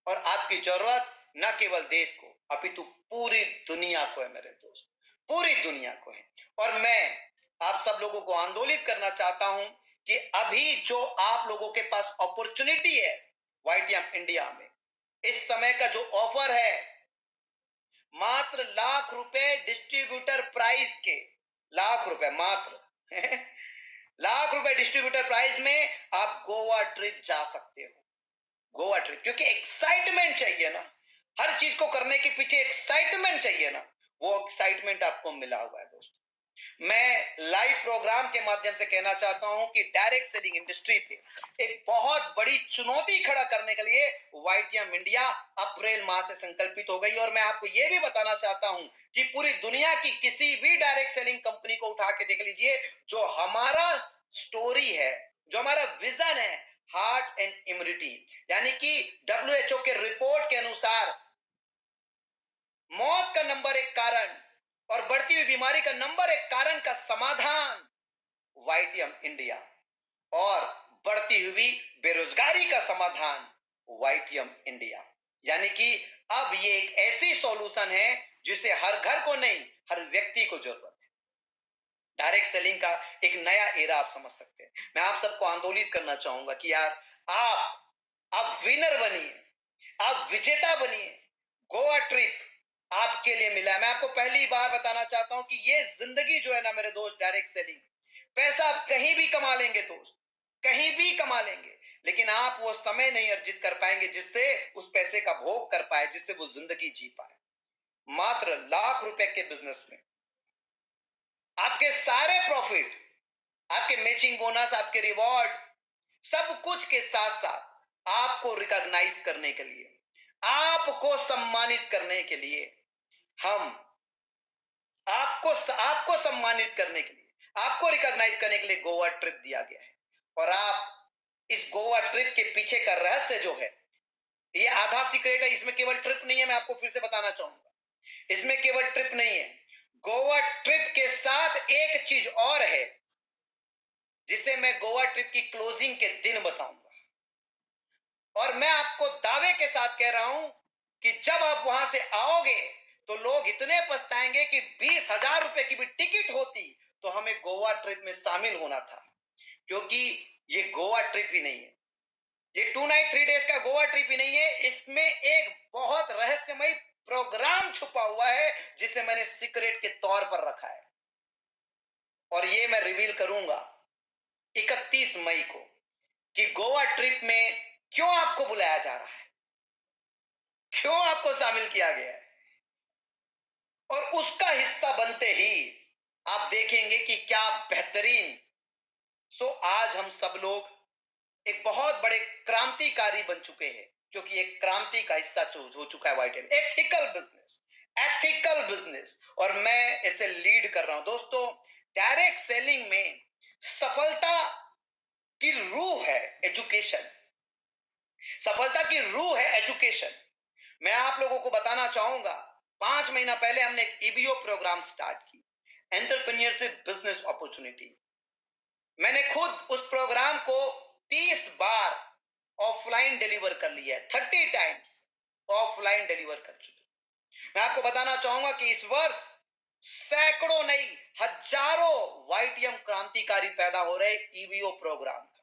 और आपकी जरूरत न केवल देश को अपितु पूरी दुनिया को है मेरे दोस्त, पूरी दुनिया को है। और मैं आप सब लोगों को आंदोलित करना चाहता हूं कि अभी जो आप लोगों के पास अपॉर्चुनिटी है वाईटीएम इंडिया में, इस समय का जो ऑफर है, मात्र ₹1,00,000 डिस्ट्रीब्यूटर प्राइस के, ₹1,00,000 मात्र ₹1,00,000 डिस्ट्रीब्यूटर प्राइस में आप गोवा ट्रिप जा सकते हो, गोवा ट्रिप। क्योंकि एक्साइटमेंट चाहिए ना, हर चीज को करने के पीछे एक्साइटमेंट चाहिए ना, वो एक्साइटमेंट आपको मिला हुआ है दोस्तों। मैं लाइव प्रोग्राम के माध्यम से कहना चाहता हूं कि डायरेक्ट सेलिंग इंडस्ट्री पे एक बहुत बड़ी चुनौती खड़ा करने के लिए वाईटीएम इंडिया अप्रैल माह से संकल्पित हो गई। और मैं आपको यह भी बताना चाहता हूं कि पूरी दुनिया की किसी भी डायरेक्ट सेलिंग कंपनी को उठा के देख लीजिए, जो हमारा स्टोरी है, जो हमारा विजन है, हार्ट एंड इम्यूनिटी, यानी कि WHO के रिपोर्ट के अनुसार मौत का नंबर एक कारण और बढ़ती हुई बीमारी का नंबर एक कारण का समाधान वाईटीएम इंडिया, और बढ़ती हुई बेरोजगारी का समाधान वाईटीएम इंडिया। यानी कि अब ये एक ऐसी सॉल्यूशन है जिसे हर घर को नहीं, हर व्यक्ति को जरूरत है। डायरेक्ट सेलिंग का एक नया एरा आप समझ सकते हैं। मैं आप सबको आंदोलित करना चाहूंगा कि यार आप विनर बनिए, आप विजेता बनिए। गोवा ट्रिप आपके लिए मिला है। मैं आपको पहली बार बताना चाहता हूं कि ये जिंदगी जो है ना मेरे दोस्त, डायरेक्ट सेलिंग, पैसा आप कहीं भी कमा लेंगे दोस्त, कहीं भी कमा लेंगे, लेकिन आप वो समय नहीं अर्जित कर पाएंगे जिससे उस पैसे का भोग कर पाए, जिससे वो जिंदगी जी पाए। मात्र लाख रुपए के बिजनेस में आपके सारे प्रॉफिट, आपके मैचिंग बोनस, आपके रिवॉर्ड, सब कुछ के साथ साथ आपको रिकॉग्नाइज करने के लिए, आपको सम्मानित करने के लिए, हम आपको सम्मानित करने के लिए, आपको रिकॉग्नाइज करने के लिए गोवा ट्रिप दिया गया है। और आप इस गोवा ट्रिप के पीछे का रहस्य जो है, ये आधा सीक्रेट है। इसमें केवल ट्रिप नहीं है, मैं आपको फिर से बताना चाहूंगा, इसमें केवल ट्रिप नहीं है, गोवा ट्रिप के साथ एक चीज और है जिसे मैं गोवा ट्रिप की क्लोजिंग के दिन बताऊंगा। और मैं आपको दावे के साथ कह रहा हूं कि जब आप वहां से आओगे तो लोग इतने पछताएंगे कि 20,000 रुपए की भी टिकट होती तो हमें गोवा ट्रिप में शामिल होना था। क्योंकि ये गोवा ट्रिप ही नहीं है, ये 2 नाइट 3 डेज का गोवा ट्रिप ही नहीं है, इसमें एक बहुत रहस्यमय प्रोग्राम छुपा हुआ है जिसे मैंने सीक्रेट के तौर पर रखा है। और ये मैं रिवील करूंगा 31 मई को कि गोवा ट्रिप में क्यों आपको बुलाया जा रहा है, क्यों आपको शामिल किया गया है। और उसका हिस्सा बनते ही आप देखेंगे कि क्या बेहतरीन। सो आज हम सब लोग एक बहुत बड़े क्रांतिकारी बन चुके हैं, क्योंकि एक क्रांति का हिस्सा हो चुका है YTM, ethical business, ethical business. और मैं इसे लीड कर रहा हूं दोस्तों। डायरेक्ट सेलिंग में सफलता की रूह है एजुकेशन, सफलता की रूह है एजुकेशन। मैं आप लोगों को बताना चाहूंगा, 5 महीना पहले हमने एक ईबीओ प्रोग्राम स्टार्ट की, एंटरप्रेन्योरशिप बिजनेस अपॉर्चुनिटी। मैंने खुद उस प्रोग्राम को 30 बार ऑफलाइन डिलीवर कर लिया है, 30 टाइम्स ऑफलाइन डिलीवर कर चुके। मैं आपको बताना चाहूंगा कि इस वर्ष सैकड़ों नहीं, हजारों वाईटीएम क्रांतिकारी पैदा हो रहे ईबीओ प्रोग्राम का।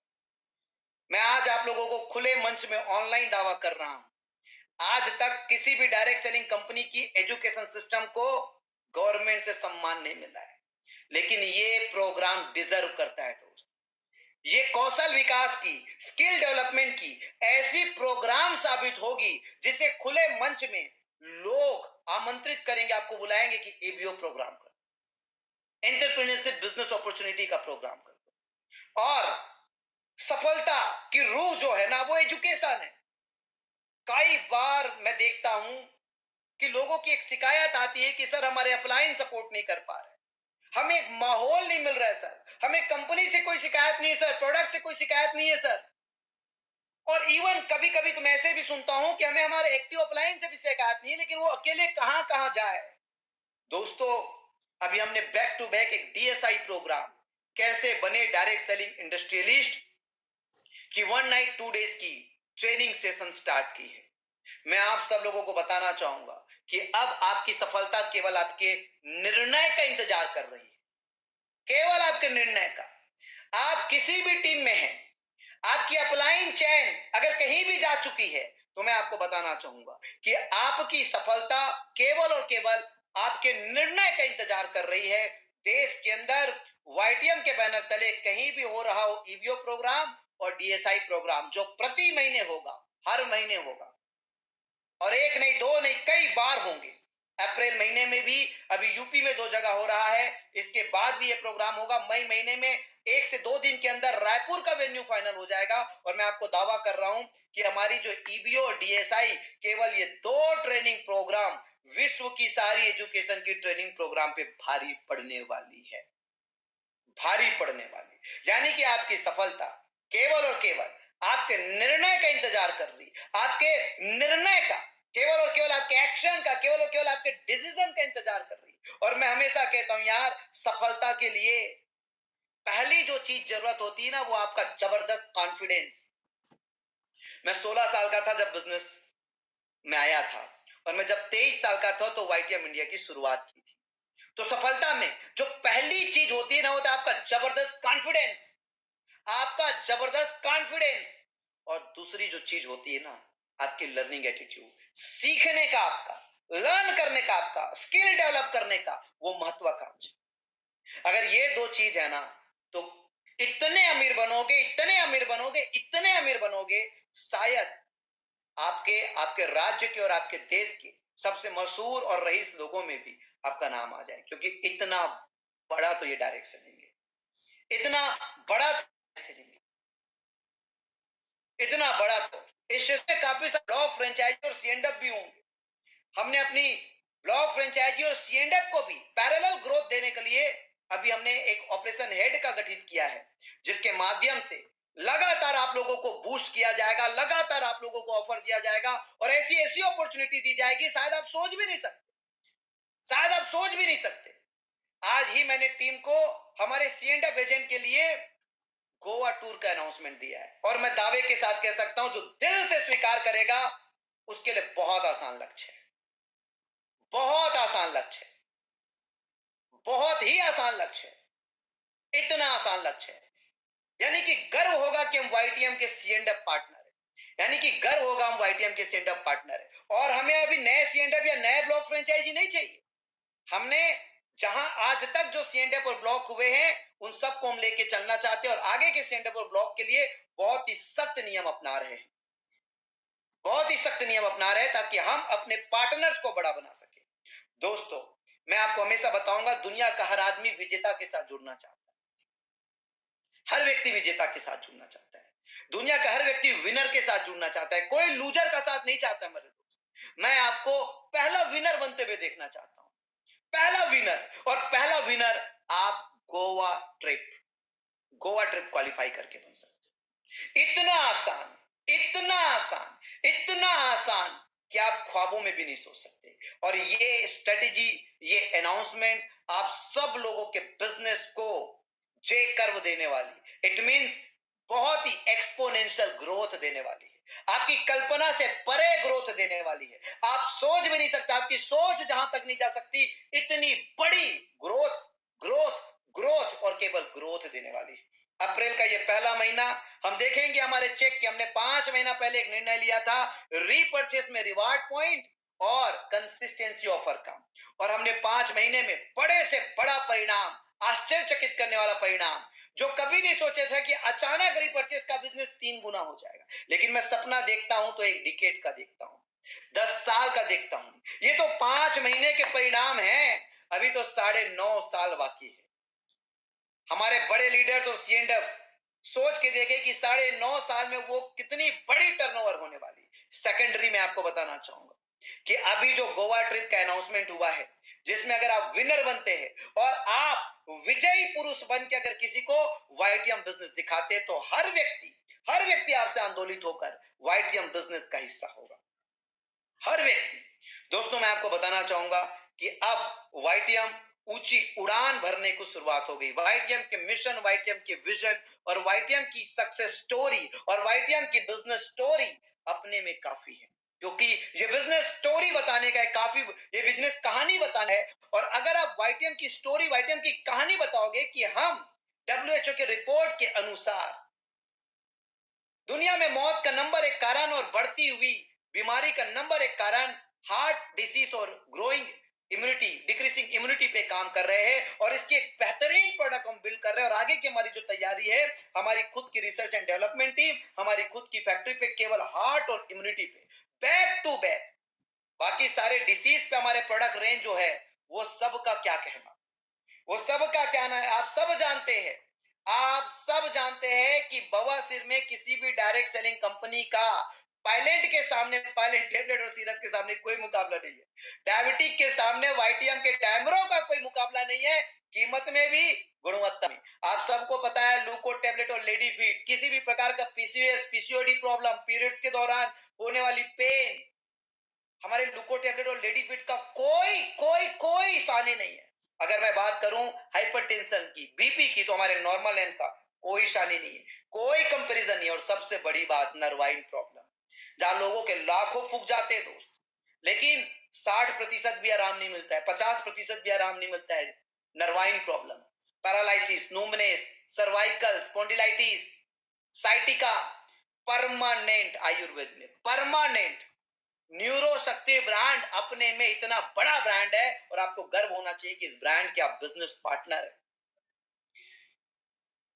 मैं आज आप लोगों को खुले मंच में ऑनलाइन दावा कर रहा हूं, आज तक किसी भी डायरेक्ट सेलिंग कंपनी की एजुकेशन सिस्टम को गवर्नमेंट से सम्मान नहीं मिला है, लेकिन ये प्रोग्राम डिजर्व करता है दोस्त। ये कौशल विकास की, स्किल डेवलपमेंट की ऐसी प्रोग्राम साबित होगी जिसे खुले मंच में लोग आमंत्रित करेंगे, आपको बुलाएंगे कि ईबीओ प्रोग्राम कर, एंटरप्रेन्योरशिप बिजनेस अपॉर्चुनिटी का प्रोग्राम कर। और सफलता की रूह जो है ना, वो एजुकेशन है। कई बार मैं देखता हूं कि लोगों की एक शिकायत आती है कि सर हमारे अपलाइन सपोर्ट नहीं कर पा रहे, हमें एक माहौल नहीं मिल रहा है सर, हमें कंपनी से कोई शिकायत नहीं है सर, प्रोडक्ट से कोई शिकायत नहीं है सर। और इवन कभी कभी तो मैं ऐसे भी सुनता हूं कि हमें हमारे एक्टिव अपलाइन से भी शिकायत नहीं है, लेकिन वो अकेले कहां कहां जाए। दोस्तों, अभी हमने बैक टू बैक एक डीएसआई प्रोग्राम, कैसे बने डायरेक्ट सेलिंग इंडस्ट्रियलिस्ट की 1 नाइट 2 डेज की ट्रेनिंग सेशन स्टार्ट की है। मैं आप सब लोगों को बताना चाहूंगा कि अब आपकी सफलता केवल आपके निर्णय का इंतजार कर रही है, केवल आपके निर्णय का। आप किसी भी टीम में हैं, आपकी अपलाइन चैन अगर कहीं भी जा चुकी है, तो मैं आपको बताना चाहूंगा कि आपकी सफलता केवल और केवल आपके निर्णय का इंतजार कर रही है। देश के अंदर वाईटीएम के बैनर तले कहीं भी हो रहा हो ईबीओ प्रोग्राम और डीएसआई प्रोग्राम, जो प्रति महीने होगा, हर महीने होगा, और एक नहीं, दो नहीं, कई बार होंगे। अप्रैल महीने में भी अभी यूपी में 2 जगह हो रहा है, इसके बाद भी ये प्रोग्राम होगा। मई महीने में 1 से 2 दिन के अंदर रायपुर का वेन्यू फाइनल हो जाएगा। और मैं आपको दावा कर रहा हूं कि हमारी जो ईबीओ और डीएसआई, केवल ये 2 ट्रेनिंग प्रोग्राम विश्व की सारी एजुकेशन की ट्रेनिंग प्रोग्राम पे भारी पड़ने वाली है। भारी पड़ने वाली, यानी कि आपकी सफलता केवल और केवल आपके निर्णय का इंतजार कर रही, आपके निर्णय का, केवल और केवल आपके एक्शन का, केवल और केवल आपके डिसीजन का इंतजार कर रही। और मैं हमेशा कहता हूं यार, सफलता के लिए पहली जो चीज जरूरत होती है ना, वो आपका जबरदस्त कॉन्फिडेंस। मैं 16 साल का था जब बिजनेस में आया था, और मैं जब 23 साल का था तो वाईटीएम इंडिया की शुरुआत की थी। तो सफलता में जो पहली चीज होती है ना, होता है आपका जबरदस्त कॉन्फिडेंस, आपका जबरदस्त कॉन्फिडेंस। और दूसरी जो चीज होती है ना, आपकी लर्निंग एटीट्यूड, सीखने का आपका, लर्न करने का आपका, स्किल डेवलप करने का वो महत्वाकांक्षा। अगर ये दो चीज है ना, तो इतने अमीर बनोगे, इतने अमीर बनोगे, इतने अमीर बनोगे, शायद आपके आपके राज्य के और आपके देश के सबसे मशहूर और रईस लोगों में भी आपका नाम आ जाए, क्योंकि इतना बड़ा तो ये डायरेक्शन लेंगे, इतना बड़ा तो लेंगे, इतना बड़ा तो इससे काफी सारे ब्लॉक फ्रेंचाइजी और सीएंडएफ भी होंगे। हमने अपनी ब्लॉक फ्रेंचाइजी और सीएंडएफ को भी पैरेलल ग्रोथ देने के लिए अभी हमने एक ऑपरेशन हेड का गठित किया है, जिसके माध्यम से लगातार आप लोगों को बूस्ट किया जाएगा, लगातार आप लोगों को ऑफर दिया जाएगा, और ऐसी ऐसी अपॉर्चुनिटी दी जाएगी शायद आप सोच भी नहीं सकते, शायद आप सोच भी नहीं सकते। आज ही मैंने टीम को हमारे सीएंडएफ एजेंट के लिए गोवा टूर का अनाउंसमेंट दिया है, और मैं दावे के साथ कह सकता हूं, जो दिल से स्वीकार करेगा उसके लिए बहुत आसान लक्ष्य है, बहुत आसान लक्ष्य है, बहुत ही आसान लक्ष्य है, इतना आसान लक्ष्य है। यानी कि गर्व होगा कि हम वाईटीएम के सीएंडएफ पार्टनर है, यानी कि गर्व होगा हम वाईटीएम के सीएंडएफ पार्टनर है। और हमें अभी नए सीएंडएफ या नए ब्लॉक फ्रेंचाइजी नहीं चाहिए, हमने जहां आज तक जो सीएंडएफ और ब्लॉक हुए हैं उन सबको हम लेके चलना चाहते हैं, और आगे के सीएंडएफ और ब्लॉक के लिए बहुत ही सख्त नियम अपना रहे हैं, बहुत ही सख्त नियम अपना रहे हैं, ताकि हम अपने पार्टनर्स को बड़ा बना सके। दोस्तों, मैं आपको हमेशा बताऊंगा, दुनिया का हर आदमी विजेता के साथ जुड़ना चाहता है, हर व्यक्ति विजेता के साथ जुड़ना चाहता है, दुनिया का हर व्यक्ति विनर के साथ जुड़ना चाहता है, कोई लूजर का साथ नहीं चाहता मेरे दोस्त। मैं आपको पहला विनर बनते हुए देखना चाहता हूं, पहला विनर, और पहला विनर आप Goa trip, Goa trip qualify करके बन सकते हो। इतना आसान, इतना आसान, इतना आसान कि आप ख्वाबों में भी नहीं सोच सकते। और ये स्ट्रेटेजी, ये अनाउंसमेंट आप सब लोगों के बिजनेस को जे कर्व देने वाली, इट मींस बहुत ही एक्सपोनेंशियल ग्रोथ देने वाली है, आपकी कल्पना से परे ग्रोथ देने वाली है। आप सोच भी नहीं सकते, आपकी सोच जहां तक नहीं जा सकती, इतनी बड़ी ग्रोथ, ग्रोथ, ग्रोथ और केवल ग्रोथ देने वाली है। अप्रैल का ये पहला महीना हम देखेंगे हमारे चेक कि हमने 5 महीना पहले एक निर्णय लिया था रीपर्चेस में रिवार्ड पॉइंट और कंसिस्टेंसी ऑफर का, और हमने 5 महीने में बड़े से बड़ा परिणाम, आश्चर्यचकित करने वाला परिणाम, जो कभी नहीं सोचे थे कि अचानक रीपर्चेस का बिजनेस 3 गुना हो जाएगा। लेकिन मैं सपना देखता हूं तो एक डिकेड का देखता हूं, 10 साल का देखता हूं। ये तो 5 महीने के परिणाम हैं, अभी तो 9.5 साल बाकी है। हमारे बड़े लीडर्स और सीएंडएफ सोच के देखे कि 9.5 साल में वो कितनी बड़ी टर्नओवर होने वाली। सेकेंडरी में आपको बताना चाहूंगा कि अभी जो गोवा ट्रिप का अनाउंसमेंट हुआ है, जिसमें अगर आप विनर बनते हैं और आप विजयी पुरुष बन के अगर किसी को वाईटीएम बिजनेस दिखाते हैं, तो हर व्यक्ति आपसे आंदोलित होकर वाईटीएम बिजनेस का हिस्सा होगा, हर व्यक्ति। दोस्तों, मैं आपको बताना चाहूंगा कि अब वाईटीएम ऊंची उड़ान भरने को शुरुआत हो गई। वाईटीएम के मिशन, वाईटीएम के विजन और वाईटीएम की सक्सेस स्टोरी और वाईटीएम की बिजनेस स्टोरी अपने में काफी है, क्योंकि ये बिजनेस स्टोरी बताने का है, काफी ये बिजनेस कहानी बताना है। और अगर आप वाईटीएम की स्टोरी, वाईटीएम की कहानी बताओगे कि हम डब्ल्यूएचओ के रिपोर्ट के अनुसार दुनिया में मौत का नंबर 1 कारण और बढ़ती हुई बीमारी का नंबर 1 कारण हार्ट डिसीज और ग्रोइंग इम्यूनिटी, डिक्रीजिंग इम्यूनिटी पे काम कर रहे हैं, और इसकी एक बेहतरीन प्रोडक्ट हम बिल्ड कर रहे हैं। और आगे की हमारी जो तैयारी है, हमारी खुद की रिसर्च एंड डेवलपमेंट टीम, हमारी खुद की फैक्ट्री पे केवल हार्ट और इम्यूनिटी पे बैक टू बैक, बाकी सारे डिसीज पे हमारे प्रोडक्ट रेंज जो है, वो सबका क्या कहना, वो सबका कहना है, आप सब जानते हैं, आप सब जानते हैं कि बवासीर में किसी भी डायरेक्ट सेलिंग कंपनी का पायलेट के सामने, पायलेट टेबलेट और सिरप के सामने कोई मुकाबला नहीं है। डायबिटिक के सामने वाइटियम के डैमरों का कोई मुकाबला नहीं है, कीमत में भी, गुणवत्ता में। आप सबको पता है लूको टेबलेट और लेडी फीट, किसी भी प्रकार का पीसीओएस, पीसीओडी प्रॉब्लम, पीरियड्स के दौरान होने वाली पेन, हमारे लूको टेबलेट और लेडी फीट का कोई कोई कोई सानी नहीं है। अगर मैं बात करूं हाइपरटेंशन की, बीपी की, तो हमारे नॉर्मल एंड का कोई शानी नहीं है, कोई कंपैरिजन नहीं है। और सबसे बड़ी बात, नर्वाइन प्रॉब्लम, जहां लोगों के लाखों फूक जाते हैं दोस्त, लेकिन 60% भी आराम नहीं मिलता है, 50% भी आराम नहीं मिलता है। Nervine problem, paralysis, numbness, cervical spondylitis, sciatica, permanent, Ayurveda में परमानेंट। न्यूरो शक्ति ब्रांड अपने में इतना बड़ा ब्रांड है और आपको गर्व होना चाहिए कि इस ब्रांड के आप बिजनेस पार्टनर है,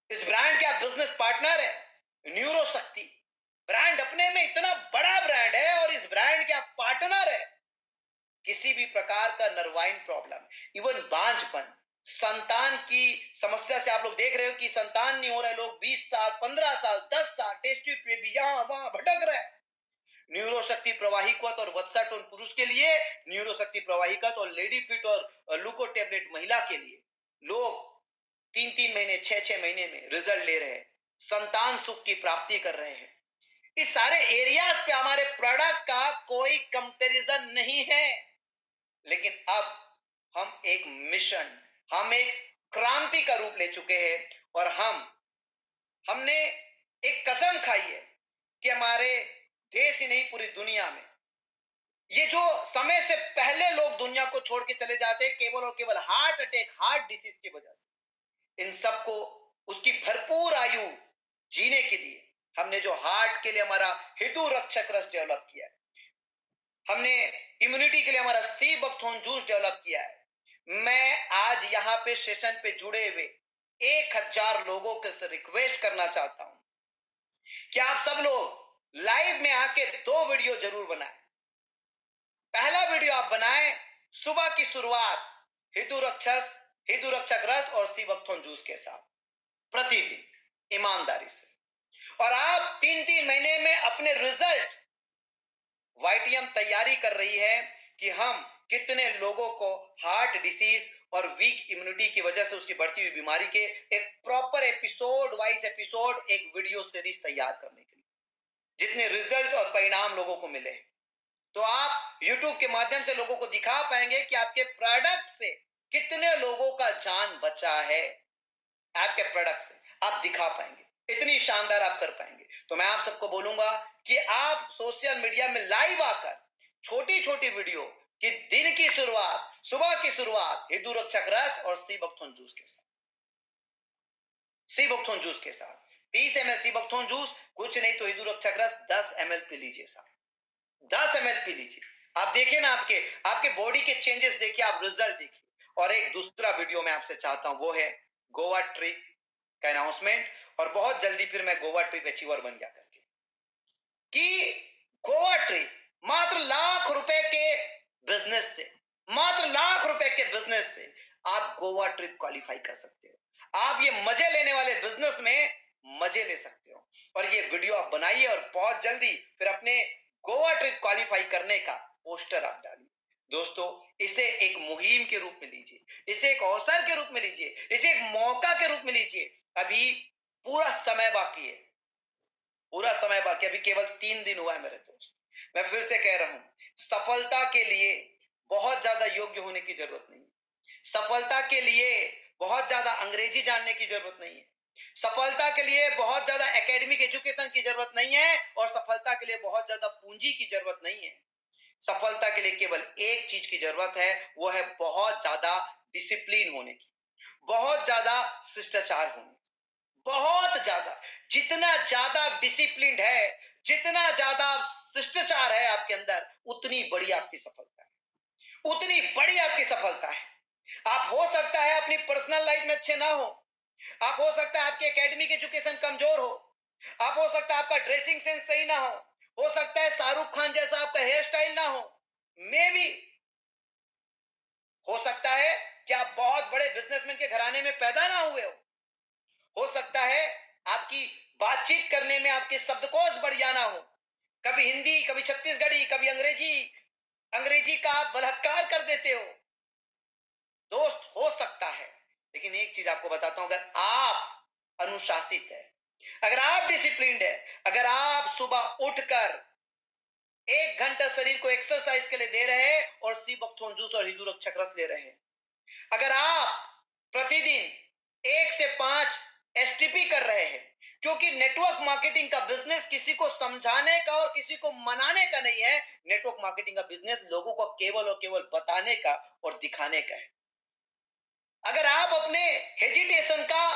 इस ब्रांड के आप बिजनेस पार्टनर है। न्यूरो शक्ति ब्रांड अपने में इतना बड़ा ब्रांड है और इस ब्रांड के आप पार्टनर है। किसी भी प्रकार का नर्वाइन प्रॉब्लम, इवन बांझपन, संतान की समस्या से आप लोग देख रहे हो कि संतान नहीं हो रहे, लोग 20 साल, 15 साल, 10 साल टेस्ट ट्यूब पे भी यहां वहां भटक रहे हैं। न्यूरोशक्ति प्रवाहिकत और वत्साटोन पुरुष के लिए, न्यूरोशक्ति प्रवाहिकत और लेडी फिट और लूको टेबलेट महिला के लिए, लोग 3-3 महीने, 6-6 महीने में रिजल्ट ले रहे हैं, संतान सुख की प्राप्ति कर रहे हैं। इस सारे एरियाज पे हमारे प्रोडक्ट का कोई कंपैरिजन नहीं है। लेकिन अब हम एक मिशन, हम एक क्रांति का रूप ले चुके हैं और हमने एक कसम खाई है कि हमारे देश ही नहीं पूरी दुनिया में, ये जो समय से पहले लोग दुनिया को छोड़ के चले जाते केवल और केवल हार्ट अटैक, हार्ट डिसीज की वजह से, इन सबको उसकी भरपूर आयु जीने के लिए हमने जो हार्ट के लिए हमारा हितु रक्षक रस डेवलप किया है, हमने इम्यूनिटी के लिए हमारा सी बकथोन जूस डेवलप किया है। मैं आज यहां पे सेशन पे जुड़े हुए 1000 लोगों के रिक्वेस्ट करना चाहता हूं कि आप सब लोग लाइव में आके 2 वीडियो जरूर बनाएं। पहला वीडियो आप बनाएं सुबह की शुरुआत हितु रक्षक रस और सी बकथोन जूस के साथ, प्रतिदिन ईमानदारी से, और आप 3-3 महीने में अपने रिजल्ट, वाईटीएम तैयारी कर रही है कि हम कितने लोगों को हार्ट डिसीज और वीक इम्यूनिटी की वजह से उसकी बढ़ती हुई बीमारी के एक प्रॉपर एपिसोड वाइज एपिसोड, एक वीडियो सीरीज तैयार करने के लिए, जितने रिजल्ट और परिणाम लोगों को मिले, तो आप YouTube के माध्यम से लोगों को दिखा पाएंगे कि आपके प्रोडक्ट से कितने लोगों का जान बचा है। आपके प्रोडक्ट से आप दिखा पाएंगे, इतनी शानदार आप कर पाएंगे। तो मैं आप सबको बोलूंगा कि आप सोशल मीडिया में लाइव आकर छोटी छोटी वीडियो कि दिन की शुरुआत, सुबह की शुरुआत हितु रक्षक रस और सी बकथोन जूस के साथ, सी बकथोन जूस के साथ 30 ml सी बकथोन जूस, कुछ नहीं तो हितु रक्षक रस 10 ml पी लीजिए साहब, 10 ml पी लीजिए। आप देखिए ना, आपके बॉडी के चेंजेस देखिए, आप रिजल्ट देखिए। और एक दूसरा वीडियो मैं आपसे चाहता हूं, वो है गोवा ट्रिप का अनाउंसमेंट, और बहुत जल्दी फिर मैं गोवा ट्रिप अचीवर बन गया करके, कि गोवा ट्रिप मात्र लाख रुपए के बिजनेस से, मात्र लाख रुपए के बिजनेस से आप गोवा ट्रिप क्वालिफाई कर सकते हो। आप ये मजे लेने वाले बिजनेस में मजे ले सकते हो। और ये वीडियो आप बनाइए और बहुत जल्दी फिर अपने गोवा ट्रिप क्वालिफाई करने का पोस्टर आप डालिए। दोस्तों, इसे एक मुहिम के रूप में लीजिए, इसे एक अवसर के रूप में लीजिए, इसे एक मौका के रूप में लीजिए। अभी पूरा समय बाकी है, पूरा समय बाकी, अभी केवल 3 दिन हुआ है मेरे दोस्त। मैं फिर से कह रहा हूं, सफलता के लिए बहुत ज्यादा योग्य होने की जरूरत नहीं है, सफलता के लिए बहुत ज्यादा अंग्रेजी जानने की जरूरत नहीं है, सफलता के लिए बहुत ज्यादा एकेडमिक एजुकेशन की जरूरत नहीं है, और सफलता के लिए बहुत ज्यादा पूंजी की जरूरत नहीं है। सफलता के लिए केवल एक चीज की जरूरत है, वो है बहुत ज्यादा डिसिप्लिन होने की, बहुत ज्यादा शिष्टाचार होने की, बहुत ज्यादा। जितना ज्यादा डिसिप्लिन है, जितना ज्यादा शिष्टाचार है आपके अंदर, उतनी बड़ी आपकी सफलता है, उतनी बड़ी आपकी सफलता है। आप हो सकता है अपनी पर्सनल लाइफ में अच्छे ना हो, आप हो सकता है आपकी एकेडमिक एजुकेशन कमजोर हो, आप हो सकता है आपका ड्रेसिंग सेंस सही ना हो सकता है शाहरुख खान जैसा आपका हेयर स्टाइल ना हो, मे भी हो सकता है कि आप बहुत बड़े बिजनेसमैन के घराने में पैदा ना हुए हो सकता है आपकी बातचीत करने में आपके शब्दकोश बढ़िया ना हो, कभी हिंदी, कभी छत्तीसगढ़ी, कभी अंग्रेजी, अंग्रेजी का आप बलात्कार कर देते हो। दोस्त हो सकता है, लेकिन एक चीज आपको बताता हूं, अगर आप अनुशासित है, अगर आप डिसिप्लिन्ड है, अगर आप सुबह उठकर 1 घंटा शरीर को एक्सरसाइज के लिए दे रहे हैं और सीबकथोन जूस और हिदुरक्षक रस ले रहे हैं, अगर आप प्रतिदिन 1 से 5 एसटीपी कर रहे हैं, क्योंकि नेटवर्क मार्केटिंग का बिजनेस किसी को समझाने का और किसी को मनाने का नहीं है। नेटवर्क मार्केटिंग का बिजनेस लोगों को केवल और केवल बताने का और दिखाने का है। अगर आप अपने हेजिटेशन का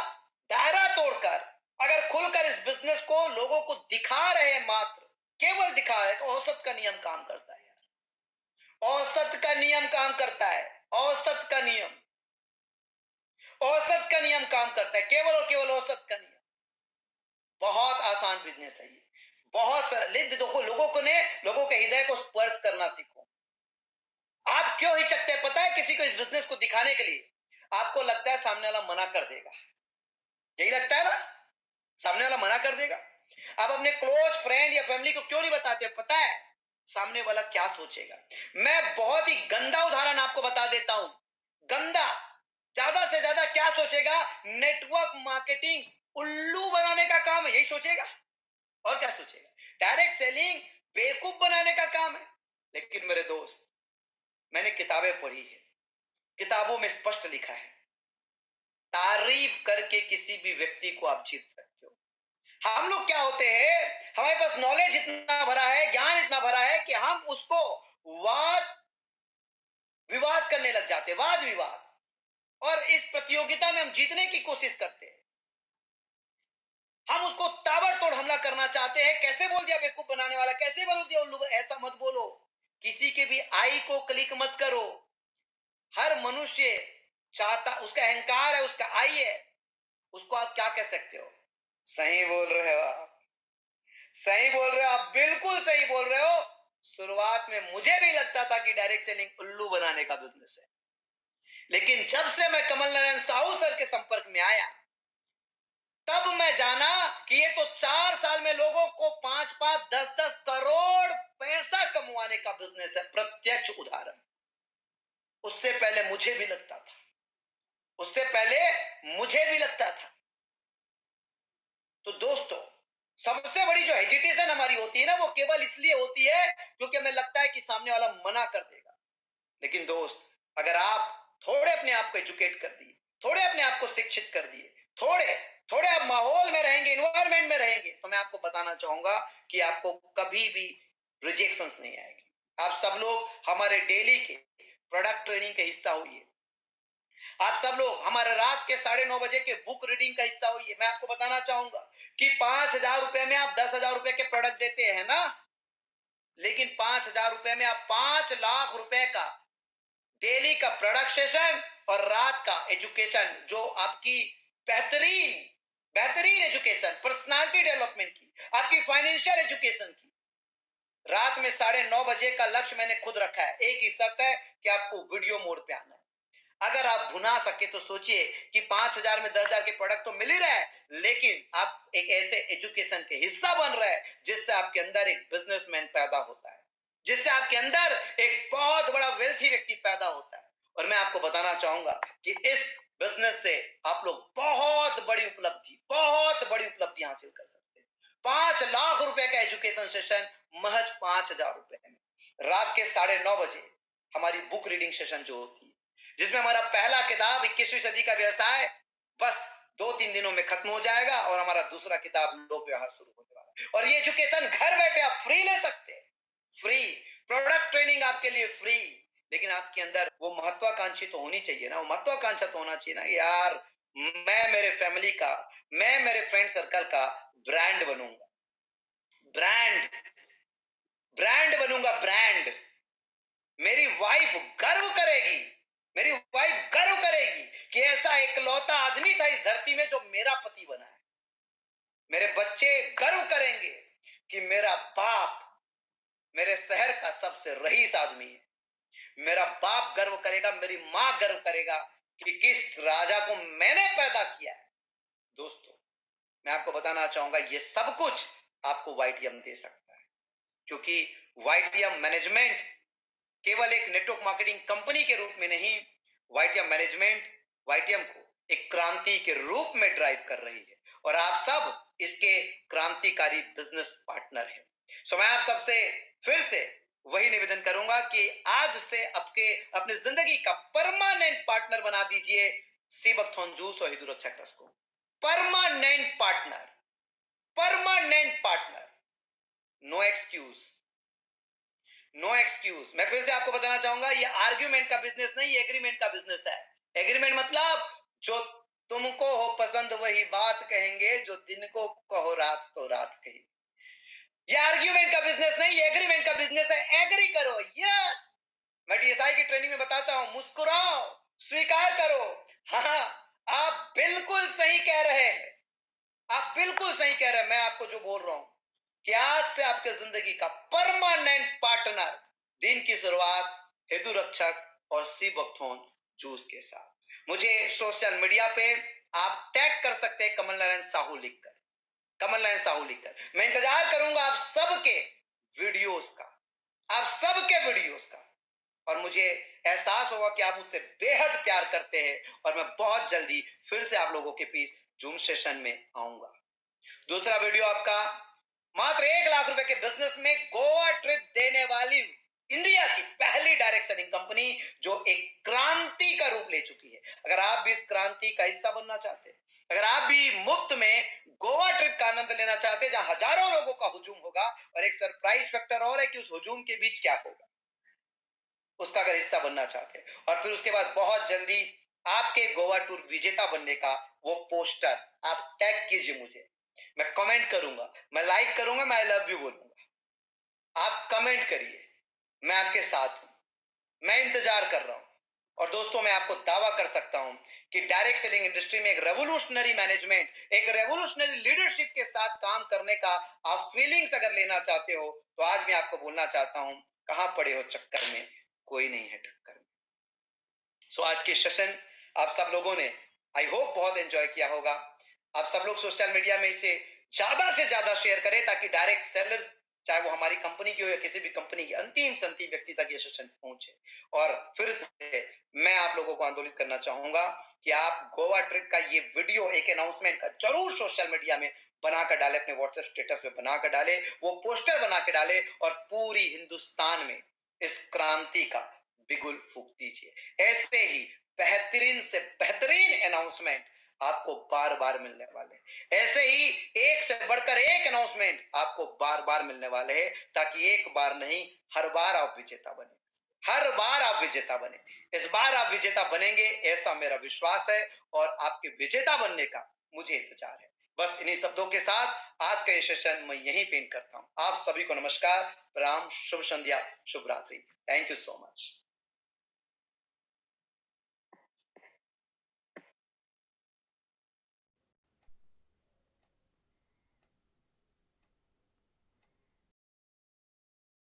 दायरा तोड़कर अगर खुलकर इस बिजनेस को लोगों को दिखा रहे हैं, मात्र केवल दिखा रहे हैं, तो औसत का नियम काम करता है यार। औसत का नियम काम करता है। औसत का नियम, औसत का नियम काम करता है, केवल और केवल औसत का नियम। बहुत आसान बिजनेस है ये, बहुत देखो, लोगों के हृदय को स्पर्श करना सीखो। आप क्यों हिचकते हैं पता है किसी को इस बिजनेस को दिखाने के लिए? आपको लगता है सामने वाला मना कर देगा, यही लगता है ना, सामने वाला मना कर देगा। आप अपने क्लोज फ्रेंड या फैमिली को क्यों नहीं बताते? पता है सामने वाला क्या सोचेगा। मैं बहुत ही गंदा उदाहरण आपको बता देता हूं, गंदा, ज्यादा से ज्यादा क्या सोचेगा? नेटवर्क मार्केटिंग उल्लू बनाने का काम है, यही सोचेगा। और क्या सोचेगा? डायरेक्ट सेलिंग बेवकूफ बनाने का काम है। लेकिन मेरे दोस्त, मैंने किताबें पढ़ी है, किताबों में स्पष्ट लिखा है, तारीफ करके किसी भी व्यक्ति को आप जीत सकते हो। हम लोग क्या होते हैं, हमारे पास नॉलेज इतना भरा है, ज्ञान इतना भरा है कि हम उसको वाद विवाद करने लग जाते, वाद विवाद, और इस प्रतियोगिता में हम जीतने की कोशिश करते हैं। हम उसको ताबड़तोड़ हमला करना चाहते हैं। कैसे बोल दिया बेवकूफ बनाने वाला, कैसे बोल दिया उल्लू, ऐसा मत बोलो। किसी के भी आई को क्लिक मत करो। हर मनुष्य चाहता, उसका अहंकार है, उसका आई है, उसको आप क्या कह सकते हो? सही बोल रहे हो आप, सही बोल रहे हो आप, बिल्कुल सही बोल रहे हो। शुरुआत में मुझे भी लगता था कि डायरेक्ट सेलिंग उल्लू बनाने का बिजनेस है, लेकिन जब से मैं कमल नारायण साहू सर के संपर्क में आया, तब मैं जाना कि ये तो 4 साल में लोगों को 5-5, 10-10 करोड़ पैसा कमवाने का बिजनेस है। प्रत्यक्ष उदाहरण। उससे पहले मुझे भी लगता था, उससे पहले मुझे भी लगता था। तो दोस्तों, सबसे बड़ी जो हेजिटेशन हमारी होती है ना, वो केवल इसलिए होती है क्योंकि हमें लगता है कि सामने वाला मना कर देगा। लेकिन दोस्त, अगर आप थोड़े अपने आप को एजुकेट कर दिए, थोड़े अपने आप को शिक्षित कर दिए, थोड़े थोड़े आप माहौल में रहेंगे, इन्वायरमेंट में रहेंगे, तो मैं आपको बताना चाहूंगा कि आपको कभी भी रिजेक्शंस नहीं आएगी। आप सब लोग हमारे डेली के प्रोडक्ट ट्रेनिंग के हिस्सा हुई, आप सब लोग हमारे रात के 9:30 के बुक रीडिंग का हिस्सा हुई है। मैं आपको बताना चाहूंगा कि 5,000 रुपए में आप 10,000 रुपए के प्रोडक्ट देते हैं ना, लेकिन 5,000 रुपए में आप 5 लाख रुपए का डेली का प्रोडक्ट सेशन और रात का एजुकेशन, जो आपकी बेहतरीन बेहतरीन एजुकेशन, पर्सनालिटी डेवलपमेंट की, आपकी फाइनेंशियल एजुकेशन की, रात में 9:30 का लक्ष्य मैंने खुद रखा है। एक ही शर्त है कि आपको वीडियो मोड पे आना है। अगर आप भुना सके तो सोचिए कि 5,000 में 10,000 के प्रोडक्ट तो मिल ही रहा है, लेकिन आप एक ऐसे एजुकेशन के हिस्सा बन रहे हैं जिससे आपके अंदर एक बिजनेसमैन पैदा होता है, जिससे आपके अंदर एक बहुत बड़ा वेल्थी व्यक्ति पैदा होता है। और मैं आपको बताना चाहूंगा कि इस बिजनेस से आप लोग बहुत बड़ी उपलब्धि हासिल कर सकते हैं। 5 लाख रुपए का एजुकेशन सेशन महज 5,000 रुपए में। रात के 9:30 हमारी बुक रीडिंग सेशन जो होती है, जिसमें हमारा पहला किताब 21वीं सदी का व्यवसाय बस 2-3 दिनों में खत्म हो जाएगा, और हमारा दूसरा किताब लोक व्यवहार शुरू होने वाला है। और ये एजुकेशन घर बैठे आप फ्री ले सकते हैं, फ्री प्रोडक्ट ट्रेनिंग आपके लिए फ्री। लेकिन आपके अंदर वो महत्वाकांक्षी तो होनी चाहिए ना, वो महत्वाकांक्षा तो होना चाहिए ना यार, मैं मेरे फैमिली का, मैं मेरे फ्रेंड सर्कल का ब्रांड बनूंगा, ब्रांड ब्रांड बनूंगा, ब्रांड। मेरी वाइफ गर्व करेगी, मेरी वाइफ गर्व करेगी कि ऐसा एकलौता आदमी था इस धरती में जो मेरा पति बना है। मेरे बच्चे गर्व करेंगे कि मेरा बाप मेरे शहर का सबसे रईस आदमी है। मेरा बाप गर्व करेगा, मेरी मां गर्व करेगा कि किस राजा को मैंने पैदा किया है। दोस्तों, मैं आपको बताना चाहूंगा, ये सब कुछ आपको वाईटीएम दे सकता है, क्योंकि वाईटीएम मैनेजमेंट केवल एक नेटवर्क मार्केटिंग कंपनी के रूप में नहीं, वाईटीएम मैनेजमेंट वाईटीएम को एक क्रांति के रूप में ड्राइव कर रही है और आप सब इसके क्रांतिकारी बिजनेस पार्टनर हैं। सो मैं आप सबसे फिर से वही निवेदन करूंगा कि आज से आपके अपनी जिंदगी का परमानेंट पार्टनर बना दीजिए सीबकथॉर्न जूस और हिंदू रक्षा ट्रस्ट को। Permanent partner, permanent partner. No excuse, no excuse. मैं फिर से आपको बताना चाहूंगा, ये आर्ग्यूमेंट का बिजनेस नहीं, ये एग्रीमेंट का बिजनेस है। एग्रीमेंट मतलब जो तुमको हो पसंद वही बात कहेंगे, जो दिन को कहो रात को रात कही। ये आर्ग्यूमेंट का बिजनेस नहीं, ये एग्रीमेंट का बिजनेस है। एग्री करो, यस। मैं डीएसआई की ट्रेनिंग में बताता हूं, मुस्कुराओ, स्वीकार करो। हाँ, आप बिल्कुल सही कह रहे हैं, आप बिल्कुल सही कह रहे हैं। मैं आपको जो बोल रहा हूं कि आज से आपके जिंदगी का परमानेंट पार्टनर, दिन की शुरुआत हेतु रक्षक और सीबकथॉर्न जूस के साथ। मुझे सोशल मीडिया पे आप टैग कर सकते हैं कमल नारायण साहू लिखकर, कमल नारायण साहू लिखकर। मैं इंतजार करूंगा आप सबके वीडियोस का, आप सबके वीडियोस का, और मुझे एहसास होगा कि आप मुझसे बेहद प्यार करते हैं और मैं बहुत जल्दी फिर से आप लोगों के बीच जूम सेशन में आऊंगा। दूसरा वीडियो आपका मात्र 1 लाख रुपए के बिजनेस में गोवा ट्रिप देने वाली इंडिया की पहली डायरेक्ट सेलिंग कंपनी, जो एक क्रांति का रूप ले चुकी है। अगर आप भी इस क्रांति का हिस्सा बनना चाहते हैं, अगर आप भी मुफ्त में गोवा ट्रिप का आनंद लेना चाहते हैं, जहां हजारों लोगों का हुजूम होगा, और एक सरप्राइज फैक्टर और है कि उस हुजूम के बीच क्या होगा, उसका अगर हिस्सा बनना चाहते हैं, और फिर उसके बाद बहुत जल्दी आपके गोवा टूर विजेता बनने का वो पोस्टर आप टैग कीजिए मुझे, मैं कमेंट करूंगा, मैं लाइक करूंगा, मैं आई लव यू बोलूंगा। आप कमेंट करिए, मैं आपके साथ हूं, मैं इंतजार कर रहा हूं। और दोस्तों, मैं आपको दावा कर सकता हूं कि डायरेक्ट सेलिंग इंडस्ट्री में एक रेवोल्यूशनरी मैनेजमेंट, एक रेवोल्यूशनरी लीडरशिप के साथ काम करने का आप फीलिंग्स अगर लेना चाहते हो, तो आज मैं आपको बोलना चाहता हूं, कहां पड़े हो चक्कर में, कोई नहीं है टक्कर में। सो आज की सेशन आप सब लोगों ने आई होप बहुत एंजॉय किया होगा। आप सब लोग सोशल मीडिया में इसे ज्यादा से ज्यादा शेयर करें, ताकि डायरेक्ट सेलर्स, चाहे वो हमारी कंपनी की हो या किसी भी कंपनी की, अंतिम से अंतिम व्यक्ति तक ये सेशन पहुंचे। और फिर से मैं आप लोगों को आंदोलित करना चाहूंगा कि आप गोवा ट्रिप का ये वीडियो एक अनाउंसमेंट का जरूर सोशल मीडिया में बनाकर डाले, अपने व्हाट्सएप स्टेटस पे बनाकर डाले, वो पोस्टर बना के डाले, और पूरी हिंदुस्तान में इस क्रांति का बिगुल फूंक दीजिए। ऐसे ही बेहतरीन से बेहतरीन अनाउंसमेंट आपको बार बार मिलने वाले हैं। ऐसे ही एक से बढ़कर एक अनाउंसमेंट आपको बार बार मिलने वाले हैं, ताकि एक बार नहीं, हर बार आप विजेता बने, हर बार आप विजेता बने। इस बार आप विजेता बनेंगे, ऐसा मेरा विश्वास है, और आपके विजेता बनने का मुझे इंतजार है। बस इन्हीं शब्दों के साथ आज का ये सेशन मैं यहीं पेंट करता हूं। आप सभी को नमस्कार, राम, शुभ संध्या, शुभ रात्रि। Thank you so much.